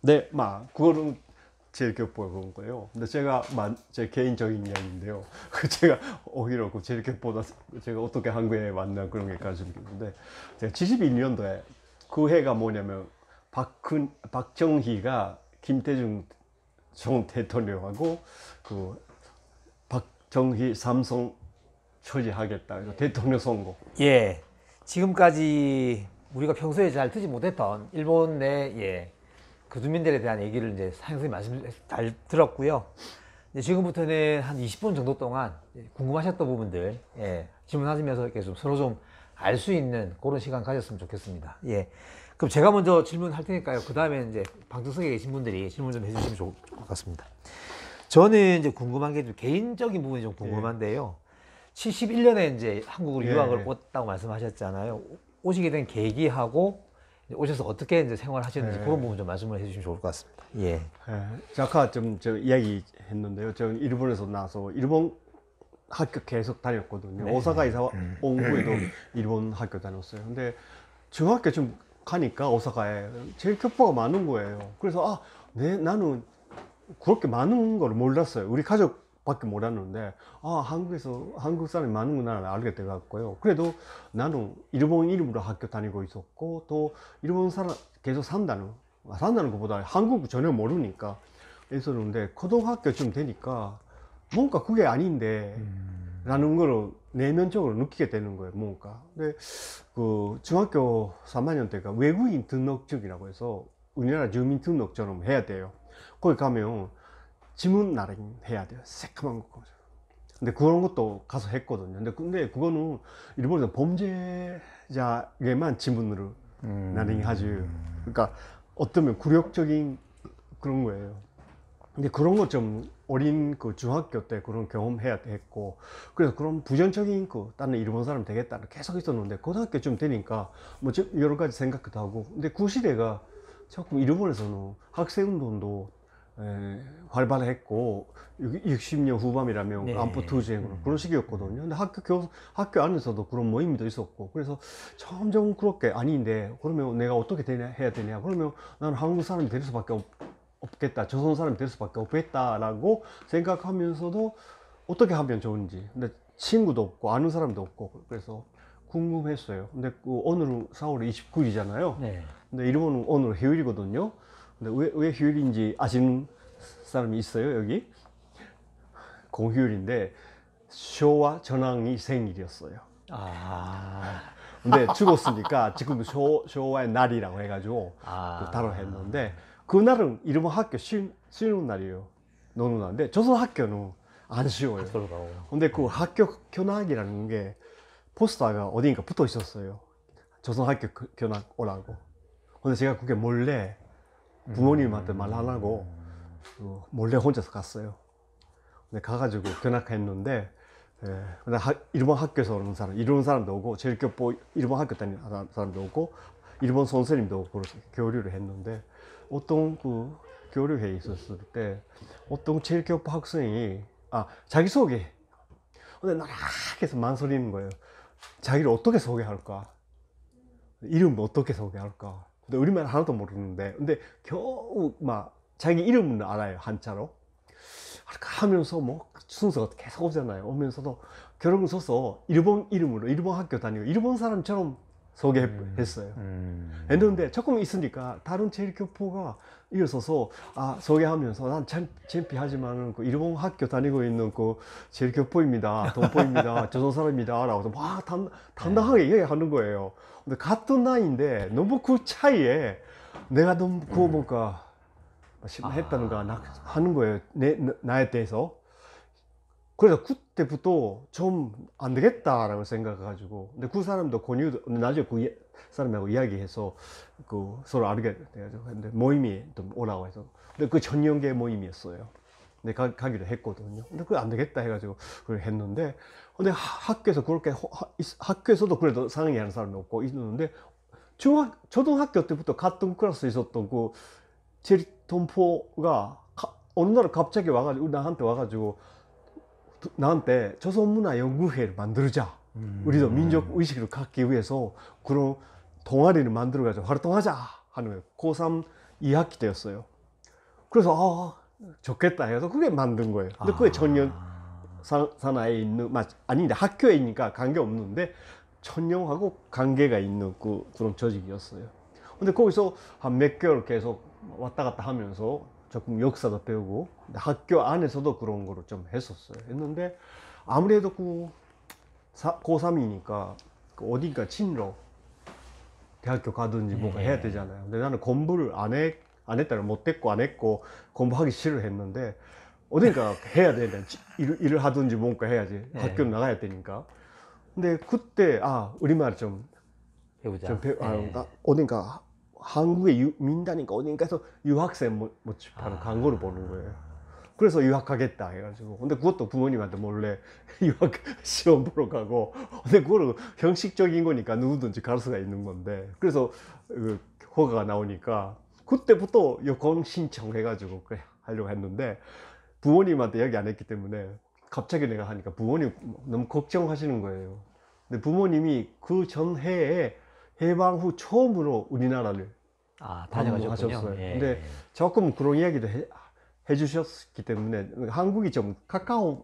네, 그거는 제일교포가 그런 거예요. 근데 제 개인적인 이야기인데요. 제가 오히려 그 제일교포보다 제가 어떻게 한국에 왔나 그런 게 가지고 있는데, 제가 72년도에 그 해가 뭐냐면 박정희가 김대중 전 대통령하고 그 박정희 삼성 처리하겠다 대통령 선거. 예, 지금까지 우리가 평소에 잘 듣지 못했던 일본 내 그주민들에 대한 얘기를 이제 사장님이 말씀 잘 들었고요. 이제 지금부터는 한 20분 정도 동안 궁금하셨던 부분들 질문하시면서 이렇게 좀 서로 좀 알 수 있는 그런 시간 가졌으면 좋겠습니다. 예. 그럼 제가 먼저 질문할 테니까요. 그 다음에 이제 방청석에 계신 분들이 질문 좀 해주시면 좋을 것 같습니다. 저는 이제 궁금한 게 좀 개인적인 부분이 좀 궁금한데요. 71년에 이제 한국으로 유학을 왔다고 말씀하셨잖아요. 오시게 된 계기하고 오셔서 어떻게 이제 생활하셨는지 그런 부분 좀 말씀을 해주시면 좋을 것 같습니다. 예. 아까 좀 저 이야기 했는데요. 저는 일본에서 나서 일본 학교 계속 다녔거든요. 오사카에서 온 후에도 일본 학교 다녔어요. 근데 중학교 좀 가니까 오사카에 제일 교포가 많은 거예요. 그래서 나는 그렇게 많은 걸 몰랐어요. 우리 가족밖에 몰랐는데 한국에서 한국 사람이 많은구나 알게 돼갖고요. 그래도 나는 일본 이름으로 학교 다니고 있었고, 또 일본 사람 계속 산다는 것보다 한국 전혀 모르니까 있었는데, 고등학교쯤 되니까 뭔가 그게 아닌데 라는 걸 내면적으로 느끼게 되는 거예요. 뭔가. 근데 그 중학교 3학년 때가 외국인 등록증이라고 해서 우리나라 주민등록처럼 해야 돼요. 거기 가면 지문 나름 해야 돼요. 새까만 거. 근데 그런 것도 가서 했거든요. 근데 그거는 일본에서 범죄자에게만 지문으로 나름 하지. 그러니까 어쩌면 굴욕적인 그런 거예요. 근데 그런 거 좀 어린 그 중학교 때 그런 경험해야 했고, 그래서 그런 부정적인 다른 일본 사람 되겠다는 계속 있었는데, 고등학교 좀 되니까 뭐 여러 가지 생각도 하고. 근데 그 시대가 조금 일본에서는 학생운동도 활발했고 60년 후반이라면 안보 투쟁으로 그런 시기였거든요. 근데 학교 안에서도 그런 모임도 있었고, 그래서 점점 그렇게 아닌데 그러면 내가 어떻게 해야 되냐, 그러면 나는 한국 사람이 될 수밖에 없겠다, 조선 사람이 될 수밖에 없겠다라고 생각하면서도 어떻게 하면 좋은지. 근데 친구도 없고 아는 사람도 없고 그래서 궁금했어요. 근데 오늘은 4월 29일이잖아요. 근데 일본은 오늘 휴일이거든요. 근데 왜 휴일인지 아시는 사람이 있어요? 여기 공휴일인데 쇼와 전왕이 생일이었어요. 근데 죽었으니까 지금 쇼와의 날이라고 해가지고 따로 했는데, 그날은 일본 학교 쉬는 날이에요. 노는 날인데 조선 학교는 안 쉬어요. 근데 그 학교 견학이라는 게 포스터가 어딘가 붙어 있었어요. 조선 학교 견학 오라고. 근데 제가 그게 몰래 부모님한테 말 안 하고 몰래 혼자서 갔어요. 근데 가가지고 견학했는데 근데 일본 학교에서 오는 사람, 일본 사람도 오고 제일교포 일본 학교 다니는 사람도 오고 일본 선생님도 오고 그래서 교류를 했는데 어떤 그 교류회에 있었을 때 어떤 제일교포 학생이 자기소개 근데 나락해서 망설이는 거예요. 자기를 어떻게 소개할까? 이름 어떻게 소개할까? 근데 우리말 하나도 모르는데 근데 겨우 막 자기 이름은 알아요. 한자로. 할까 하면서 뭐 순서가 계속 오잖아요. 오면서도 결국은 서서 일본 이름으로 일본 학교 다니고 일본 사람처럼 소개했어요. 했는데 조금 있으니까 다른 제일교포가 일어서서 소개하면서 난 참 창피하지만 그 일본 학교 다니고 있는 그 제일교포입니다. 동포입니다. 조선 사람입니다. 라고 막 당당하게 얘기하는 거예요. 근데 같은 나이인데 너무 그 차이에 내가 너무 그 뭔가 실망했다는가 하는 거예요. 나에 대해서. 그래서 그때부터 좀 안 되겠다라고 생각해가지고. 근데 그 사람도 나중에 그 사람하고 이야기해서 그 서로 알게 돼가지고. 근데 모임이 좀 오라고 해서. 근데 그 전용계 모임이었어요. 근데 가기로 했거든요. 근데 그게 안 되겠다 해가지고 그걸 했는데. 근데 학교에서 그렇게, 학교에서도 그래도 상의하는 사람이 없고 있는데, 초등학교 때부터 같은 클래스에 있었던 그 제일동포가 어느 날 갑자기 와가지고 나한테 와가지고 나한테 조선문화연구회를 만들자. 우리도 민족 의식을 갖기 위해서 그런 동아리를 만들어가지고 활동하자 하는 거예요. 고3 2학기 때였어요. 그래서 좋겠다 해서 그게 만든 거예요. 근데 그게 전혀 산하에 있는 아닌데 학교에 있으니까 관계 없는데 천령하고 관계가 있는 그런 조직이었어요. 근데 거기서 한 몇 개월 계속 왔다 갔다 하면서 조금 역사도 배우고 학교 안에서도 그런 거를 좀 했었어요. 했는데 아무래도 고3이니까 어딘가 진로 대학교 가든지 뭔가 해야 되잖아요. 근데 나는 공부를 안 했다는 못했고 안 했고 공부하기 싫어했는데 어딘가 해야 되는 일을 하든지 뭔가 해야지. 학교를 나가야 되니까. 근데 그때 우리말 좀 배우자. 어딘가 한국의 민다니까 어딘가에서 유학생 모집하는 광고를 보는 거예요. 그래서 유학하겠다 해가지고. 근데 그것도 부모님한테 몰래 유학 시험 보러 가고. 근데 그거는 형식적인 거니까 누구든지 갈 수가 있는 건데. 그래서 허가가 나오니까 그때부터 여권 신청해가지고 그래 하려고 했는데 부모님한테 이야기 안 했기 때문에 갑자기 내가 하니까 부모님 너무 걱정하시는 거예요. 근데 부모님이 그 전해에 해방 후 처음으로 우리나라를 다녀가셨군요. 예. 근데 조금 그런 이야기도 해주셨기 때문에 한국이 좀 가까운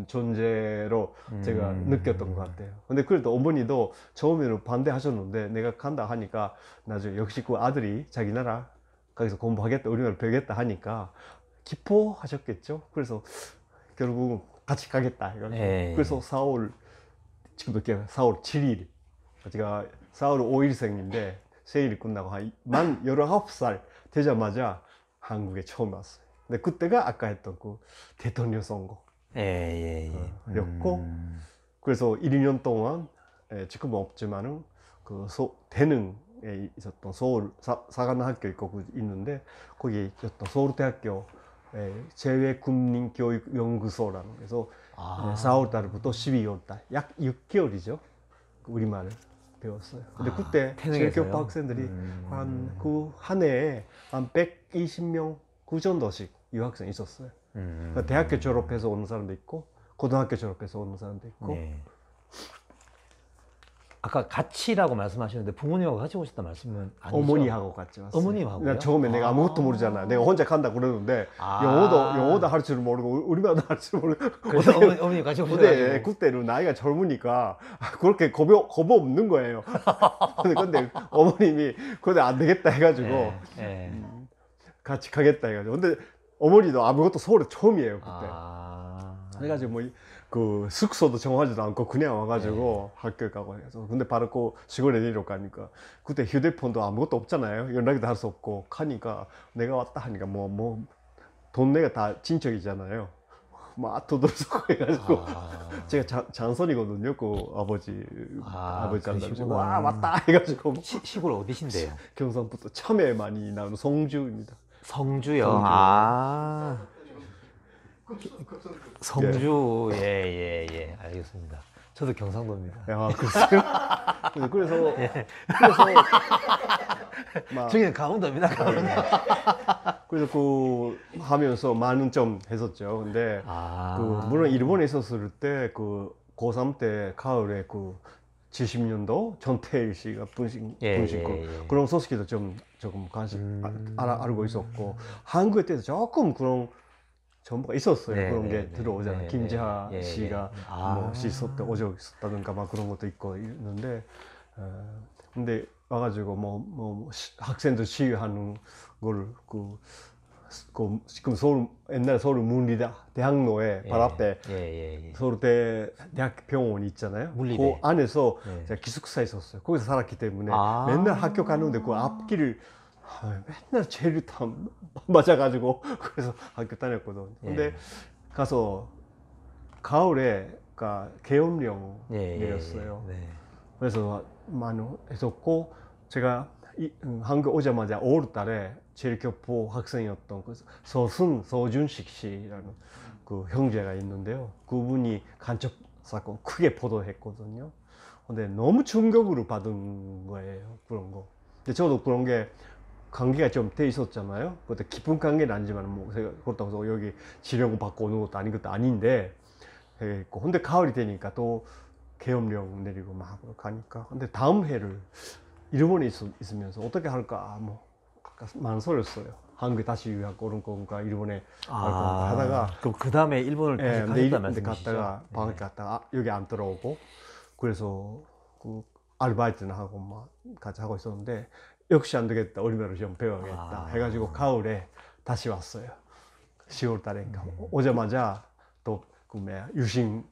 존재로 제가 느꼈던 것 같아요. 근데 그래도 어머니도 처음에는 반대하셨는데 내가 간다 하니까 나중에 역시 그 아들이 자기 나라 거기서 공부하겠다, 우리나라 배우겠다 하니까 기뻐하셨겠죠. 그래서 결국 같이 가겠다 해가지고 그래서 4월 지금도 기억해요. 4월 7일 제가 4월 5일생인데 생일이 끝나고 만 19살 되자마자 한국에 처음 왔어요. 근데 그때가 아까 했던 그 대통령 선거 였고 그래서 1~2년 동안 지금은 없지만은 그 대능에 있었던 서울 사관학교 있고 있는데 거기 있었던 서울대학교 제외국민교육연구소라는 그래서 4월 달부터 12월 달 약 6개월이죠. 우리말을 배웠어요. 근데 그때 제일교포 학생들이 한 해에 한 120명 그 정도씩 유학생 있었어요. 그러니까 대학교 졸업해서 오는 사람도 있고 고등학교 졸업해서 오는 사람도 있고. 아까 같이라고 말씀하셨는데 부모님하고 같이 오셨다 말씀은 아니죠? 어머니하고 같이 왔어요. 어머님하고요? 처음에 내가 아무것도 모르잖아. 내가 혼자 간다 그러는데 영어도 할 줄 모르고 우리말도 할 줄 모르고. 그래서 어머님 같이 오셔가지고. 그때는 나이가 젊으니까 그렇게 겁 없는 거예요. 근데 어머님이 그런데 안 되겠다 해가지고 같이 가겠다 해가지고. 근데 어머니도 아무것도 서울에 처음이에요 그때. 그래가지고 그 숙소도 정하지도 않고 그냥 와가지고 학교 가고 해서. 근데 바로 그 시골에 내려가니까 그때 휴대폰도 아무것도 없잖아요. 연락도 할 수 없고 하니까 내가 왔다 하니까 돈 내가 다 친척이잖아요. 막 두들서고 해가지고 제가 장선이거든요. 그 아버지한테 와 왔다 해가지고. 시골 어디신데요? 경상북도 참외 많이 나오는 송주입니다. 성주요. 성주. 아, 성주. 예, 예, 예. 알겠습니다. 저도 경상도입니다. 아, 그랬어요? 그래서 예. 막 저기는 강원도입니다. 강원도. 그래서 그 하면서 많은 점 했었죠. 근데 아, 그 물론 일본에 있었을 때 그 고3 때 가을에 그 70년도 전태일 씨가 분신 예, 분신고 예, 예. 그런 소식도 좀 조금 관심 알고 있었고 한국에 때도 조금 그런 정보가 있었어요. 네, 그런 네, 게 네, 들어오잖아요. 네, 김지하 네, 예, 씨가 예. 아. 뭐 있었다 오적 있었다든가 막 그런 것도 있고 있는데 근데 와가지고 학생들 시위하는 거를 그 지금 서울 옛날 서울 문리대 대학로에 바로 앞에 예, 예, 예. 서울대 대학병원이 있잖아요. 물리대. 그 안에서 네. 제가 기숙사에 있었어요. 거기서 살았기 때문에 아. 맨날 학교 가는데 그 앞길을 맨날 체류탄 맞아가지고 그래서 학교 다녔거든. 근데 예. 가서 가을에 계엄령 예, 예, 내렸어요. 예. 네. 그래서 많이 했었고 제가 한국 오자마자 5월 달에 제일교포 학생이었던 그 서준식 씨라는 그 형제가 있는데요. 그분이 간첩 사건 크게 보도했거든요. 근데 너무 충격으로 받은 거예요. 그런 거. 근데 저도 그런 게 관계가 좀 돼 있었잖아요. 그때 깊은 관계는 아니지만 뭐 제가 그렇다고 해서 여기 지령을 받고 오는 것도 아닌 것도 아닌데 했고. 근데 가을이 되니까 또 계엄령 내리고 막 가니까. 근데 다음 해를 일본에 있으면서 어떻게 할까 뭐 망설였어요. 한국에 다시 유학 오는 건가 일본에 갈 건가 하다가 그럼 그 다음에 일본을 다시 예, 가셨다 근데 말씀이시죠? 갔다가 방학 갔다가 여기 안 들어오고 그래서 그 아르바이트나 하고 막 같이 하고 있었는데 역시 안 되겠다. 우리나라로 좀 배워야겠다 해가지고 가을에 다시 왔어요. 10월 달인가 오자마자 또 그 뭐야 유신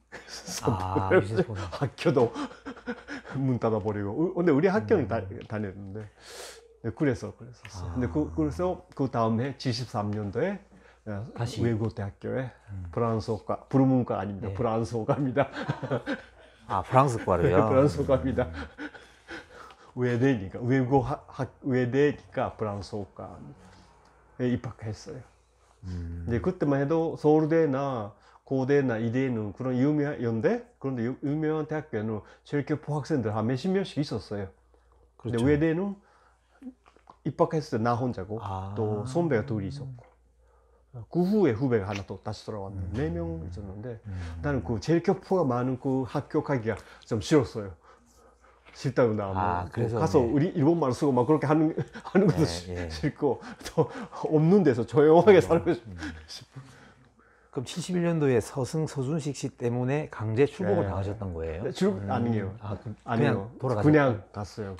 유신 선포. 학교도 문 닫아버리고 근데 우리 학교는 다녔는데 그랬었어요. 근데 그래서 그 다음에 73년도에 다시. 외국대학교에 프랑스어과 불문과 아닙니다. 네. 프랑스어과입니다. 프랑스과로요? 프랑스어과입니다. 외대니까 외대니까 프랑스어과에 입학했어요. 근데 그때만 해도 서울대나 고대나 이대는 그런 유명한 연대 그런데 유명한 대학교에는 제일교포 학생들 한 몇십 명씩 있었어요. 그렇죠. 근데 외대는 입학했을 때 나 혼자고 또 선배가 둘이 있었고 그 후에 후배가 하나 또 다시 돌아왔는데 4명 있었는데 나는 그 제일교포가 많은 그 학교 가기가 좀 싫었어요. 싫다고 나 그래서 가서 우리 일본말 쓰고 막 그렇게 하는 것도 싫고 또 없는 데서 조용하게 살고 싶고. 그럼 71년도에 서준식 씨 때문에 강제 출국을 당하셨던 거예요? 아니에요. 그냥 돌아가셨어요? 그냥 갔어요.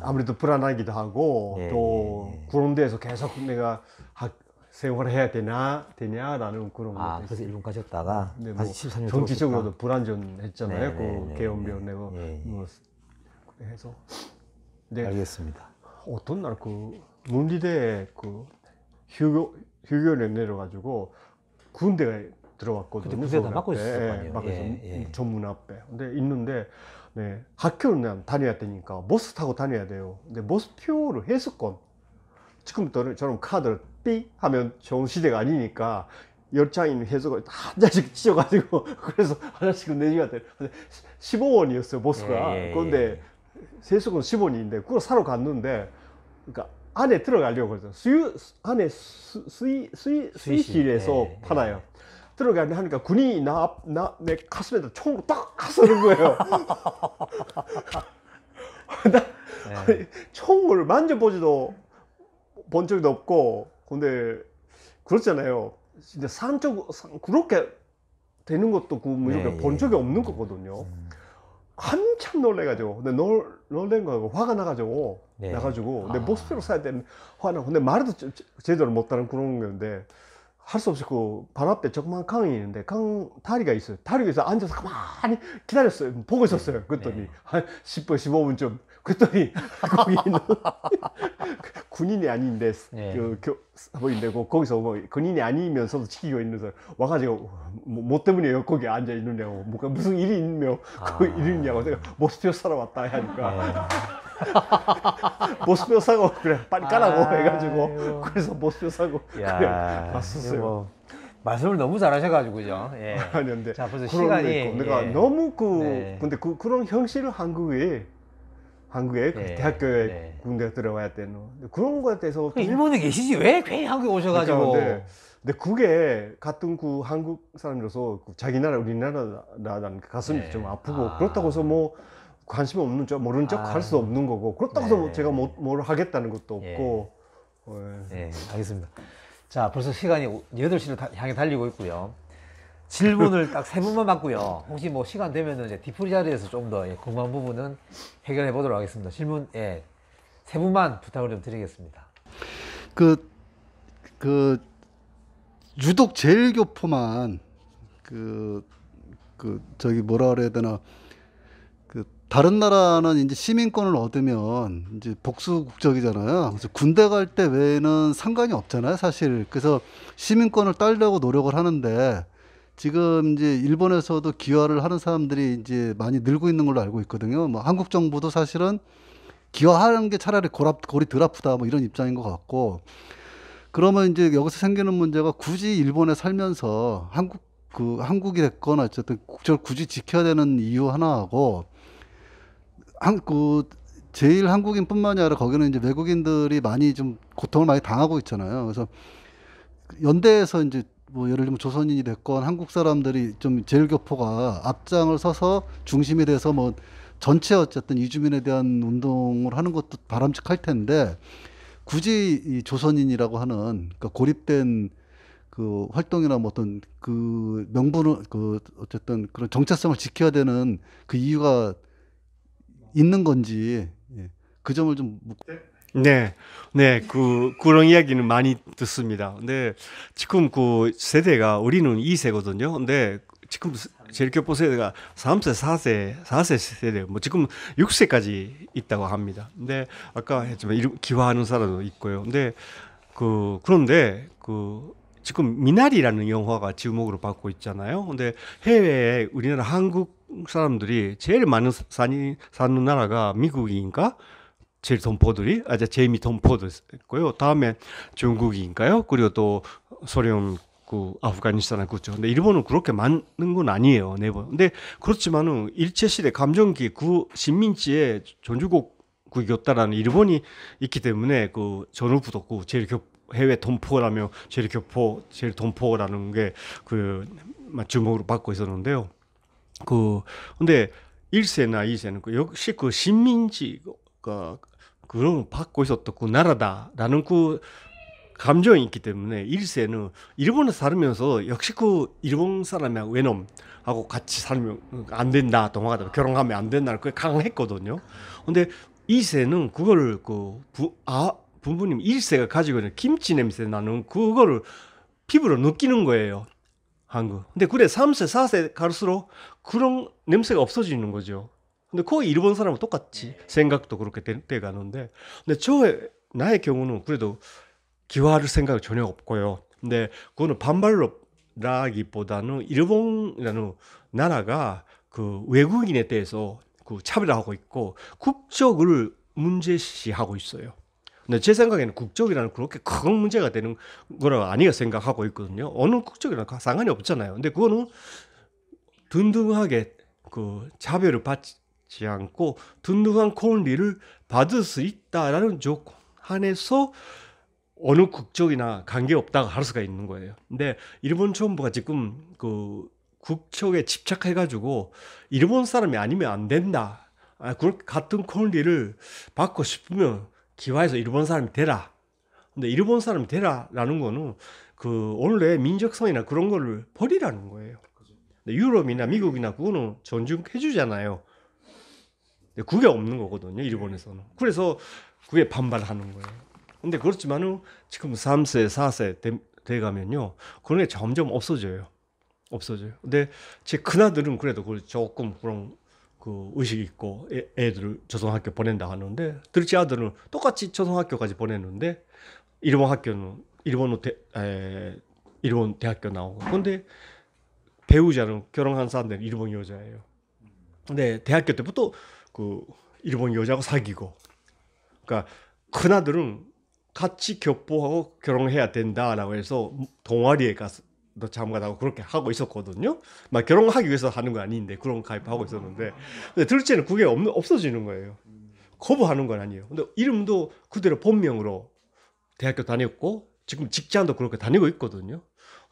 아무래도 불안하기도 하고 또 그런 데서 계속 내가 생활을 해야 되냐라는 그런 것도 그래서 있어요. 일본 가셨다가 뭐 다시 13년 정치적으로도 불안전했잖아요. 그 계엄령 예. 해서. 근데 알겠습니다. 어떤 날 그 문리대 그 휴교령 내려가지고 군대가 들어왔거든요. 그때 군대 다 맡고 있었을 거 아니에요? 밖에서 전문 앞에. 근데 있는데 학교는 그냥 다녀야 되니까 버스 타고 다녀야 돼요. 근데 버스 표를 해수권 지금처럼 카드를 삐 하면 좋은 시대가 아니니까 10장인 해수권 한 장씩 찢어가지고 그래서 하나씩은 내줘야 돼요. 15원이었어요 버스가. 그런데 해수권 10원인데 그걸 사러 갔는데 그러니까 안에 들어가려고 그래서 안에 수의실에서 팔아요. 들어가려 하니까 군인이 내 가슴에다 총으로 딱 쏘는 거예요. 총을 만져보지도 본 적도 없고 근데 그렇잖아요. 진짜 그렇게 되는 것도 이렇게 본 적이 없는 거거든요. 한참 놀래가지고 근데 놀란 거하고 화가 나가지고 근데 버스표를 사야 되는 화나 근데 말도 제대로 못하는 그런 건데 할 수 없이 그 발 앞에 조그만 강이 있는데 강 다리가 있어요. 다리에서 앉아서 가만히 기다렸어요. 보고 있었어요. 그랬더니 한 10분 15분쯤 그랬더니 거기 있는 군인이 아닌데 사모인데 거기서 뭐 군인이 아니면서도 지키고 있는 사람 와가지고 뭐 때문에 거기 앉아 있느냐고 무슨 일이 있냐고 그 일이 있냐고 내가 모스피어 사러 왔다 하니까 보스표 사고 그래 빨리 까라고 아이고. 해가지고 그래서 보스표 사고 그래 야, 갔었어요. 뭐 말씀을 너무 잘하셔가지고요. 예. 아니었는데 자, 벌써 그런 거 시간이 있고 내가 예. 너무 네. 근데 그런 형식을 한국에 그 네. 대학교에 네. 군대 들어가야 되는 그런 거에 대해서 좀 일본에 계시지 왜 괜히 한국에 오셔가지고. 그러니까 근데 그게 같은 그 한국 사람으로서 자기 나라 우리나라라는 가슴이 네. 좀 아프고 아. 그렇다고 해서 뭐 관심 없는 척 모르는 척 할 수도 없는 거고 그렇다고 해서 네. 제가 뭘 하겠다는 것도 예. 없고 네, 알겠습니다. 자, 벌써 시간이 8시를 향해 달리고 있고요. 질문을 딱 3분만 받고요. 혹시 뭐 시간 되면은 이제 디프리 자리에서 좀 더 궁금한 부분은 해결해 보도록 하겠습니다. 질문, 3분만 부탁을 좀 드리겠습니다. 그 유독 제일교포만 저기 뭐라 그래야 되나 다른 나라는 이제 시민권을 얻으면 이제 복수 국적이잖아요. 그래서 군대 갈 때 외에는 상관이 없잖아요, 사실. 그래서 시민권을 따려고 노력을 하는데 지금 이제 일본에서도 기화를 하는 사람들이 이제 많이 늘고 있는 걸로 알고 있거든요. 뭐 한국 정부도 사실은 기화하는 게 차라리 골이 덜 아프다 뭐 이런 입장인 것 같고 그러면 이제 여기서 생기는 문제가 굳이 일본에 살면서 한국이 됐거나 어쨌든 국적을 굳이 지켜야 되는 이유 하나하고 제일 한국인뿐만이 아니라 거기는 이제 외국인들이 많이 좀 고통을 많이 당하고 있잖아요. 그래서 연대에서 이제 뭐 예를 들면 조선인이 됐건 한국 사람들이 좀 제일교포가 앞장을 서서 중심이 돼서 뭐 전체 어쨌든 이주민에 대한 운동을 하는 것도 바람직할 텐데 굳이 이 조선인이라고 하는 그러니까 고립된 그 활동이나 뭐 어떤 그 명분을 어쨌든 그런 정체성을 지켜야 되는 그 이유가 있는 건지 그 점을 좀 네, 네, 그런 이야기는 많이 듣습니다. 근데 지금 그 세대가 우리는 2세거든요. 근데 지금 제일교포 세대가 3세, 4세 세대, 뭐 지금 6세까지 있다고 합니다. 근데 아까 했지만 기화하는 사람도 있고요. 근데 그런데 지금 미나리라는 영화가 지목으로 받고 있잖아요. 근데 해외에 우리나라 한국 사람들이 제일 많은 사는 나라가 미국인가? 제일 돈포들이 제이미 돈포도 있고요. 다음에 중국인가요? 그리고 또 소련 아프가니스탄 그렇죠. 근데 일본은 그렇게 많은 건 아니에요. 네번. 근데 그렇지만은 일제 시대 감정기 식민지의 전주국이었다라는 일본이 있기 때문에 그 전후부터 제일 해외 돈포라며 제일 돈포라는 게 주목으로 받고 있었는데요. 근데 1세나 2세는 역시 식민지가 그런 받고 있었던 그 나라다라는 감정이 있기 때문에 1세는 일본에 살면서 역시 일본 사람이랑 외놈하고 같이 살면 안 된다, 동화가 결혼하면 안 된다는 그게 강했거든요. 근데 2세는 그거를 부모님 1세가 가지고 있는 김치 냄새 나는 그거를 피부로 느끼는 거예요. 한국. 근데 3세, 4세 갈수록 그런 냄새가 없어지는 거죠. 근데 거의 일본 사람은 똑같이 생각도 그렇게 돼 가는데, 근데 나의 경우는 그래도 기화할 생각이 전혀 없고요. 근데 그거는 반발로라기보다는 일본이라는 나라가 외국인에 대해서 차별하고 있고 국적을 문제시하고 있어요. 근데 제 생각에는 국적이라는 그렇게 큰 문제가 되는 거라 아니가 생각하고 있거든요. 어느 국적이랑 상관이 없잖아요. 근데 그거는 든든하게 차별을 받지 않고 든든한 권리를 받을 수 있다라는 조건 안에서 어느 국적이나 관계없다고 할 수가 있는 거예요. 근데 일본 정부가 지금 국적에 집착해가지고 일본 사람이 아니면 안 된다. 같은 권리를 받고 싶으면 기화해서 일본 사람이 되라. 근데 일본 사람이 되라라는 거는 원래 민족성이나 그런 거를 버리라는 거예요. 근데 유럽이나 미국이나 그거는 존중해주잖아요. 근데 그게 없는 거거든요, 일본에서는. 그래서 그게 반발하는 거예요. 근데 그렇지만은 지금 3세, 4세 돼가면요, 그런 게 점점 없어져요. 근데 제 큰아들은 그래도 조금 그런 의식이 있고 애들을 초등학교 보낸다 하는데, 둘째 아들은 똑같이 초등학교까지 보냈는데 일본 대학교 나오고, 근데 배우자는 결혼한 사람들은 일본 여자예요. 근데 대학교 때부터 일본 여자하고 사귀고, 그러니까 큰아들은 같이 격보하고 결혼해야 된다라고 해서 동아리에 가서 너 참가하고 그렇게 하고 있었거든요. 막 결혼하기 위해서 하는 거 아닌데 그런 가입하고 있었는데, 근데 둘째는 그게 없어지는 거예요. 거부하는 건 아니에요. 근데 이름도 그대로 본명으로 대학교 다녔고 지금 직장도 그렇게 다니고 있거든요.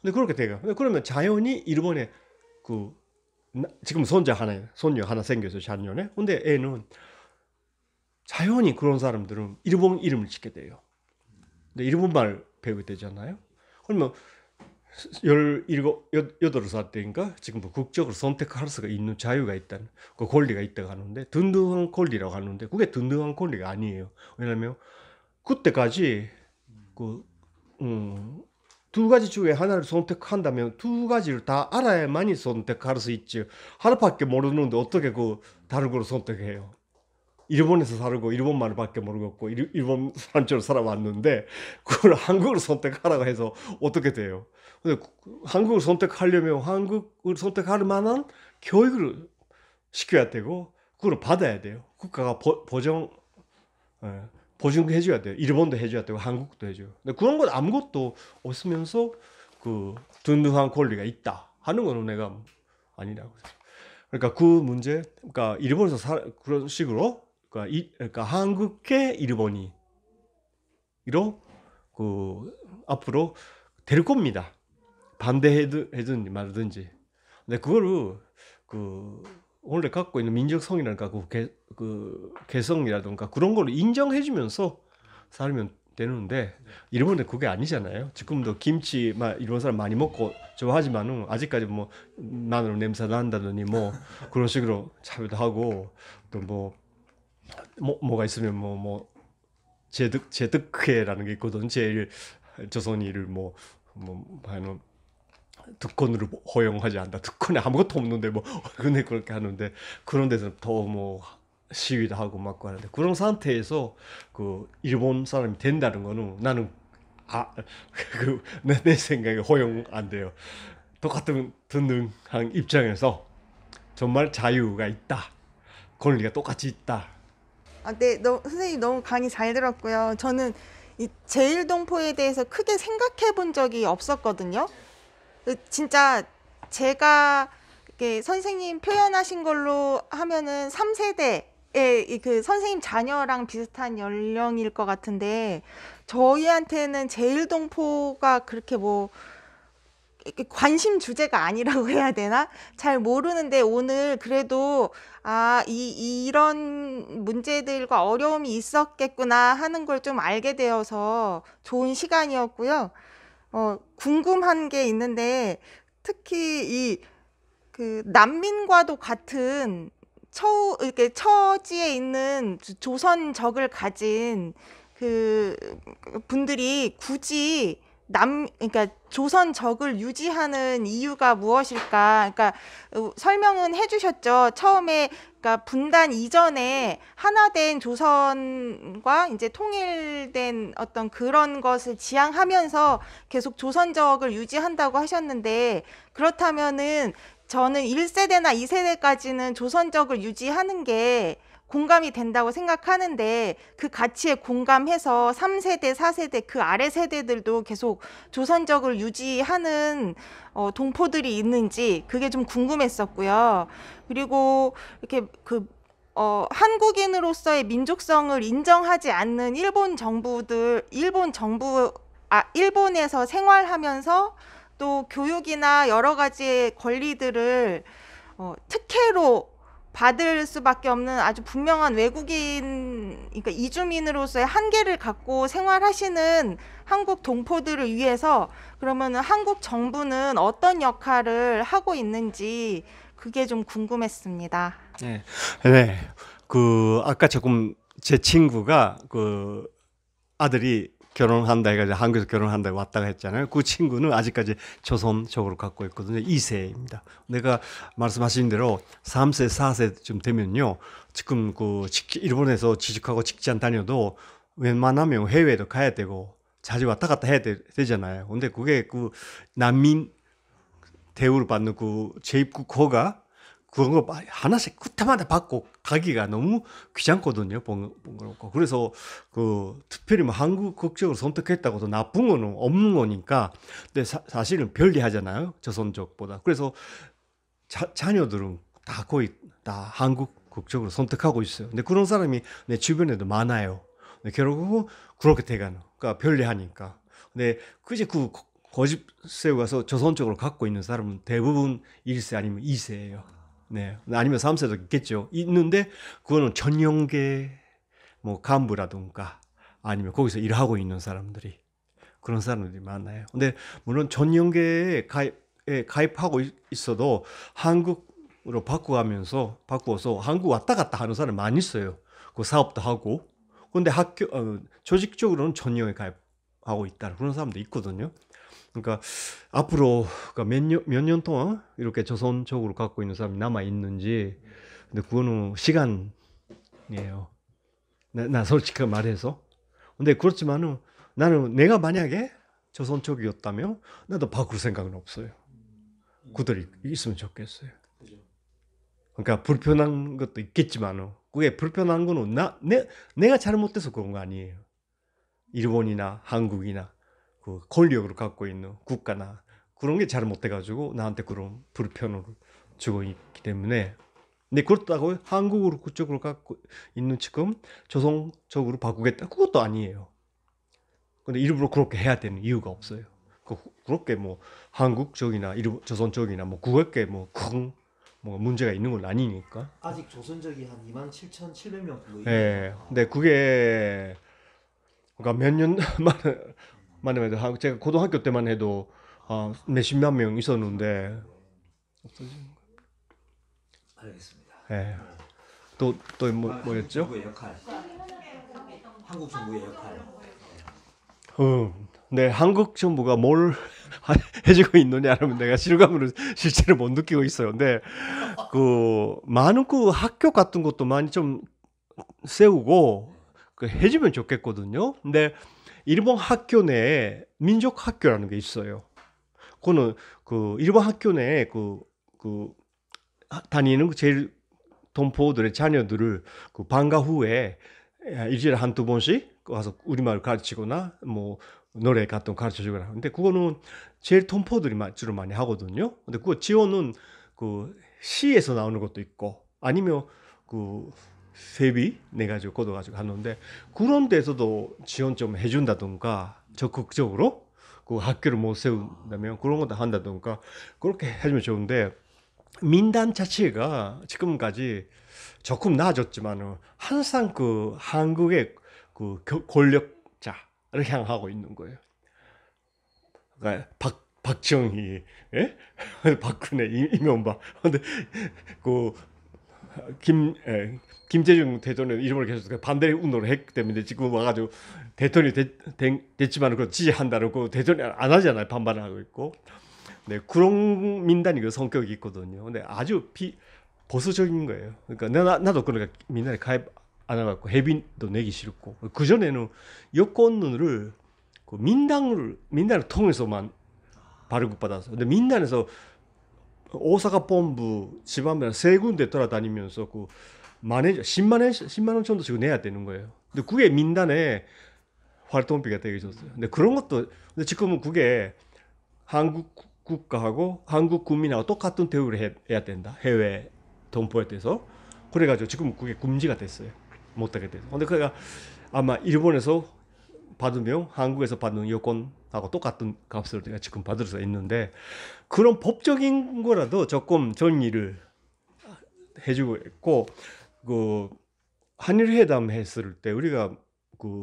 근데 그렇게 돼요. 근데 그러면 자연히 일본에 지금 손녀 하나 생겼어요, 작년에. 근데 애는 자연히 그런 사람들은 일본 이름을 짓게 돼요. 근데 일본말 배우게 되잖아요. 그러면 8살 때인가 지금 뭐 국적으로 선택할 수가 있는 자유가 있다는 그 권리가 있다고 하는데, 든든한 권리라고 하는데 그게 든든한 권리가 아니에요. 왜냐하면 그때까지 두 가지 중에 하나를 선택한다면 두 가지를 다 알아야만이 선택할 수 있지. 하나밖에 모르는데 어떻게 다른 걸 선택해요? 일본에서 살고 일본말밖에 모르겠고 일본 사람처럼 살아왔는데 그걸 한국을 선택하라고 해서 어떻게 돼요? 근데 한국을 선택하려면 한국을 선택할 만한 교육을 시켜야 되고 그걸 받아야 돼요. 국가가 보증해줘야 돼요. 일본도 해줘야 되고 한국도 해줘요. 근데 그런 건 아무것도 없으면서 든든한 권리가 있다 하는 거는 내가 아니라고. 그러니까 그 문제, 그러니까 일본에서 그런 식으로 그러니까 한국계 일본이로 앞으로 될 겁니다. 반대해든지 말든지. 근데 그거를 원래 갖고 있는 민족성이랄까 개성이라든가 그런 걸 인정해주면서 살면 되는데 일본은 그게 아니잖아요. 지금도 김치 일본 사람 많이 먹고 좋아하지만은 아직까지 뭐 마늘 냄새 난다더니 뭐 그런 식으로 차별도 하고 또 뭐가 있으면 제득회라는 게 있거든. 제일 조선인을 하는 특권으로 허용하지 않다. 특권이 아무것도 없는데 근데 그렇게 하는데 그런 데서 더 시위도 하고 막 하는데 그런 상태에서 일본 사람이 된다는 거는 나는 내 생각에 허용 안 돼요. 똑같은 든든한 입장에서 정말 자유가 있다. 권리가 똑같이 있다. 네, 선생님 너무 강의 잘 들었고요. 저는 이 제일동포에 대해서 크게 생각해 본 적이 없었거든요. 진짜 제가 이렇게 선생님 표현하신 걸로 하면은 3세대의 선생님 자녀랑 비슷한 연령일 것 같은데, 저희한테는 제일동포가 그렇게 관심 주제가 아니라고 해야 되나? 잘 모르는데 오늘 그래도 이런 문제들과 어려움이 있었겠구나 하는 걸 좀 알게 되어서 좋은 시간이었고요. 궁금한 게 있는데 특히 난민과도 같은 이렇게 처지에 있는 조선적을 가진 분들이 굳이 그러니까 조선적을 유지하는 이유가 무엇일까? 그러니까 설명은 해주셨죠. 처음에 그러니까 분단 이전에 하나된 조선과 이제 통일된 어떤 그런 것을 지향하면서 계속 조선적을 유지한다고 하셨는데, 그렇다면은 저는 1세대나 2세대까지는 조선적을 유지하는 게 공감이 된다고 생각하는데, 그 가치에 공감해서 3세대, 4세대 그 아래 세대들도 계속 조선적을 유지하는 동포들이 있는지 그게 좀 궁금했었고요. 그리고 이렇게 한국인으로서의 민족성을 인정하지 않는 일본에서 생활하면서 또 교육이나 여러 가지의 권리들을 특혜로 받을 수밖에 없는 아주 분명한 그러니까 이주민으로서의 한계를 갖고 생활하시는 한국 동포들을 위해서 그러면 한국 정부는 어떤 역할을 하고 있는지 그게 좀 궁금했습니다. 네. 아까 조금 제 친구가 아들이 결혼한다 해가지고 한국에서 결혼한다고 왔다가 했잖아요. 그 친구는 아직까지 조선적으로 갖고 있거든요. 2세입니다. 내가 말씀하신 대로 3세, 4세쯤 되면요. 지금 일본에서 취직하고 직장 다녀도 웬만하면 해외도 가야 되고 자주 왔다 갔다 해야 되잖아요. 근데 그게 난민 대우를 받는 재입국호가 그런 거 하나씩 그때마다 받고 가기가 너무 귀찮거든요. 번거롭고. 그래서 특별히 뭐 한국 국적을 선택했다고 해서 나쁜 거는 없는 거니까. 근데 사실은 편리하잖아요. 조선족보다. 그래서 자녀들은 다 거의 다 한국 국적으로 선택하고 있어요. 근데 그런 사람이 내 주변에도 많아요. 근데 결국은 그렇게 돼가는. 그러니까 편리하니까. 근데 그제 고집세우 가서 조선족으로 갖고 있는 사람은 대부분 1세 아니면 2세예요. 네. 아니면 3세도 있겠죠. 있는데 그거는 전용계 뭐 간부라든가 아니면 거기서 일하고 있는 사람들이 그런 사람들이 많아요. 근데 물론 전용계에 가입하고 있어도 한국으로 바꾸어서 한국 왔다 갔다 하는 사람이 많이 있어요. 그 사업도 하고. 근데 조직적으로는 전용에 가입하고 있다. 그런 사람도 있거든요. 그러니까 앞으로 몇 년 동안 이렇게 조선족으로 갖고 있는 사람이 남아 있는지, 근데 그거는 시간이에요. 나 솔직히 말해서. 근데 그렇지만은 나는 내가 만약에 조선족이었다면 나도 바꿀 생각은 없어요. 그들이 있으면 좋겠어요. 그러니까 불편한 것도 있겠지만은 그게 불편한 거는 내가 잘못돼서 그런 거 아니에요. 일본이나 한국이나 그 권력을 갖고 있는 국가나 그런 게 잘못돼가지고 나한테 그런 불편을 주고 있기 때문에. 근데 그렇다고 한국으로 그쪽으로 갖고 있는 지금 조선족으로 바꾸겠다 그것도 아니에요. 근데 일부러 그렇게 해야 되는 이유가 없어요. 그렇게 뭐 한국 쪽이나 조선 쪽이나 뭐 그렇게 뭐 큰 뭐 문제가 있는 건 아니니까. 아직 조선족이 한 27,700명 정도. 예. 근데 그게 그러니까 몇 년 만에 해도 제가 고등학교 때만 해도 몇십만 명 있었는데 없어지는 거예요. 알겠습니다. 예. 또 뭐였죠? 정부의 역할. 한국 정부의 역할. 네, 한국 정부가 뭘 해주고 있느냐라면 내가 실감으로 실제로 못 느끼고 있어요. 근데 많은 학교 같은 것도 많이 좀 세우고 해주면 좋겠거든요. 근데 일본 학교 내에 민족 학교라는 게 있어요. 그거는 일본 학교 내에 다니는 제일 동포들의 자녀들을 방과 후에 일주일에 한두 번씩 와서 우리말 가르치거나 뭐 노래 같은 거 가르쳐주거나 하는데 그거는 제일 동포들이 주로 많이 하거든요. 근데 그거 지원은 시에서 나오는 것도 있고 아니면 세비 내가지고 걷어가지고 하는데 그런 데서도 지원 좀 해준다던가 적극적으로 학교를 못 세운다면 그런 것도 한다던가 그렇게 해주면 좋은데 민단 자체가 지금까지 조금 나아졌지만은 항상 한국의 권력자를 향하고 있는 거예요. 그러니까 박정희, 예? 박근혜, 이명박. 근데 김대중 대통령 이름을 계속 반대 운동을 했기 때문에 지금 와가지고 대통령이 됐지만 그걸 지지한다는 거 대통령 안 하잖아요. 반발하고 있고. 네, 그런 민단이 성격이 있거든요. 근데 아주 보수적인 거예요. 그러니까 나도 그러니까 민단에 가입 안 해갖고 회비도 내기 싫고 그 전에는 여권을 민단을 통해서만 발급받았어요. 근데 민단에서 오사카 본부 지방면 세 군데 돌아다니면서 마네저 10만 원 정도 지금 내야 되는 거예요. 근데 그게 민단의 활동비가 되게 줬어요. 근데 그런 것도 근데 지금은 그게 한국 국가하고 한국 국민하고 똑같은 대우를 해야 된다. 해외 동포에 대해서. 그래가지고 지금 그게 금지가 됐어요. 못하게 돼서. 근데 그가 아마 일본에서 받으면 한국에서 받는 여권하고 똑같은 값을 내가 지금 받을 수 있는데 그런 법적인 거라도 조금 정리를 해주고 있고 한일 회담 했을 때 우리가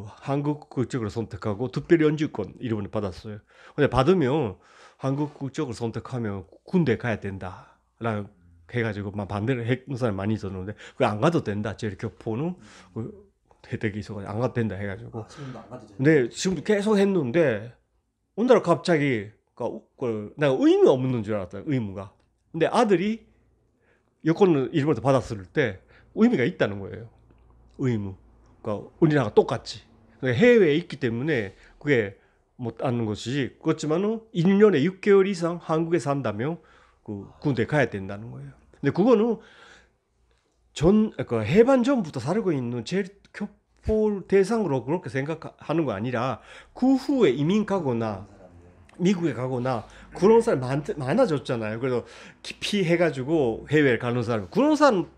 한국 국적으로 선택하고 특별 연주권 일본에 받았어요. 근데 받으면 한국 국적을 선택하면 군대 가야 된다라고 해가지고 반대를 했는 사람이 많이 있었는데 그게 안 가도 된다. 제일 교포는 혜택이 있어가지고 안 가도 된다 해가지고. 지금도 안 가도 된다. 근데 지금도 계속 했는데 오늘날 갑자기 내가 의무 없는 줄 알았어요. 의무가. 근데 아들이 여권을 일본에서 받았을 때 의미가 있다는 거예요. 의무. 그러니까 우리나라가 똑같이. 해외에 있기 때문에 그게 못 하는 것이지. 그렇지만은 1년에 6개월 이상 한국에 산다면 군대 가야 된다는 거예요. 근데 그거는 그 해방 전부터 살고 있는 제일교포 대상으로 그렇게 생각하는 거 아니라 그 후에 이민 가거나 미국에 가거나 그런 사람 많아졌잖아요. 그래서 깊이 해가지고 해외에 가는 사람 그런 사람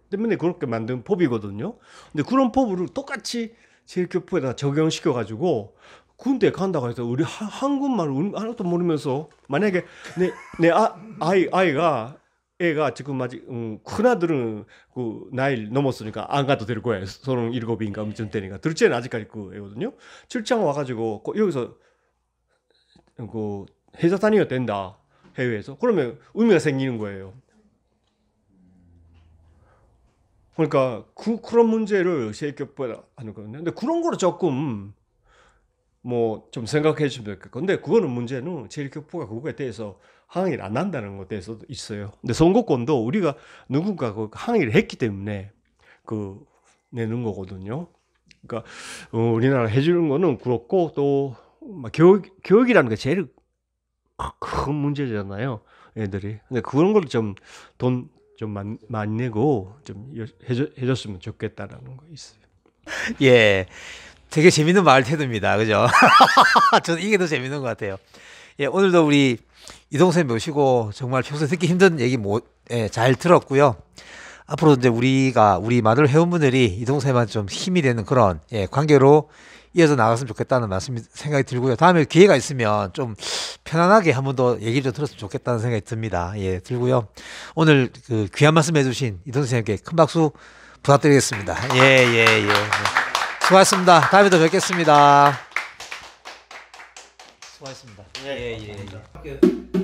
때문에 그렇게 만든 법이거든요. 근데 그런 법을 똑같이 제일교포에다 적용시켜가지고 군대 간다고 해서 우리 한국말을 하나도 모르면서 만약에 내 애가 지금 아직 큰 아들은 그 나이 넘었으니까 안 가도 될 거예요. 37인가 엄청 되니까. 둘째는 아직까지 그 애거든요. 출장 와가지고 여기서 그 회사 다녀야 된다 해외에서 그러면 의미가 생기는 거예요. 그러니까 그런 문제를 세교포에 하는 거거든요. 근데 그런 거를 조금 뭐 좀 생각해 주시면 될 건데 그거는 문제는 제일교포가 그거에 대해서 항의를 안 한다는 것에 대해서도 있어요. 근데 선거권도 우리가 누군가 그 항의를 했기 때문에 그 내는 거거든요. 그러니까 우리나라 해주는 거는 그렇고 또 교육이라는 게 제일 큰 문제잖아요, 애들이. 근데 그런 걸 좀 돈 좀 많이 내고 좀 해줬으면 좋겠다라는 거 있어요. 예, 되게 재밌는 마을 태도입니다. 그죠? 저는 이게 더 재밌는 것 같아요. 예, 오늘도 우리 이동생 모시고 정말 평소에 듣기 힘든 얘기 잘 들었고요. 앞으로 이제 우리 마을 회원분들이 이동생한테 좀 힘이 되는 그런 관계로 이어서 나갔으면 좋겠다는 생각이 들고요. 다음에 기회가 있으면 좀 편안하게 한 번 더 얘기를 좀 들었으면 좋겠다는 생각이 듭니다. 예, 들고요. 오늘 그 귀한 말씀 해주신 이동생에게 큰 박수 부탁드리겠습니다. 예. 수고하셨습니다. 다음에 또 뵙겠습니다. 수고하셨습니다. 예.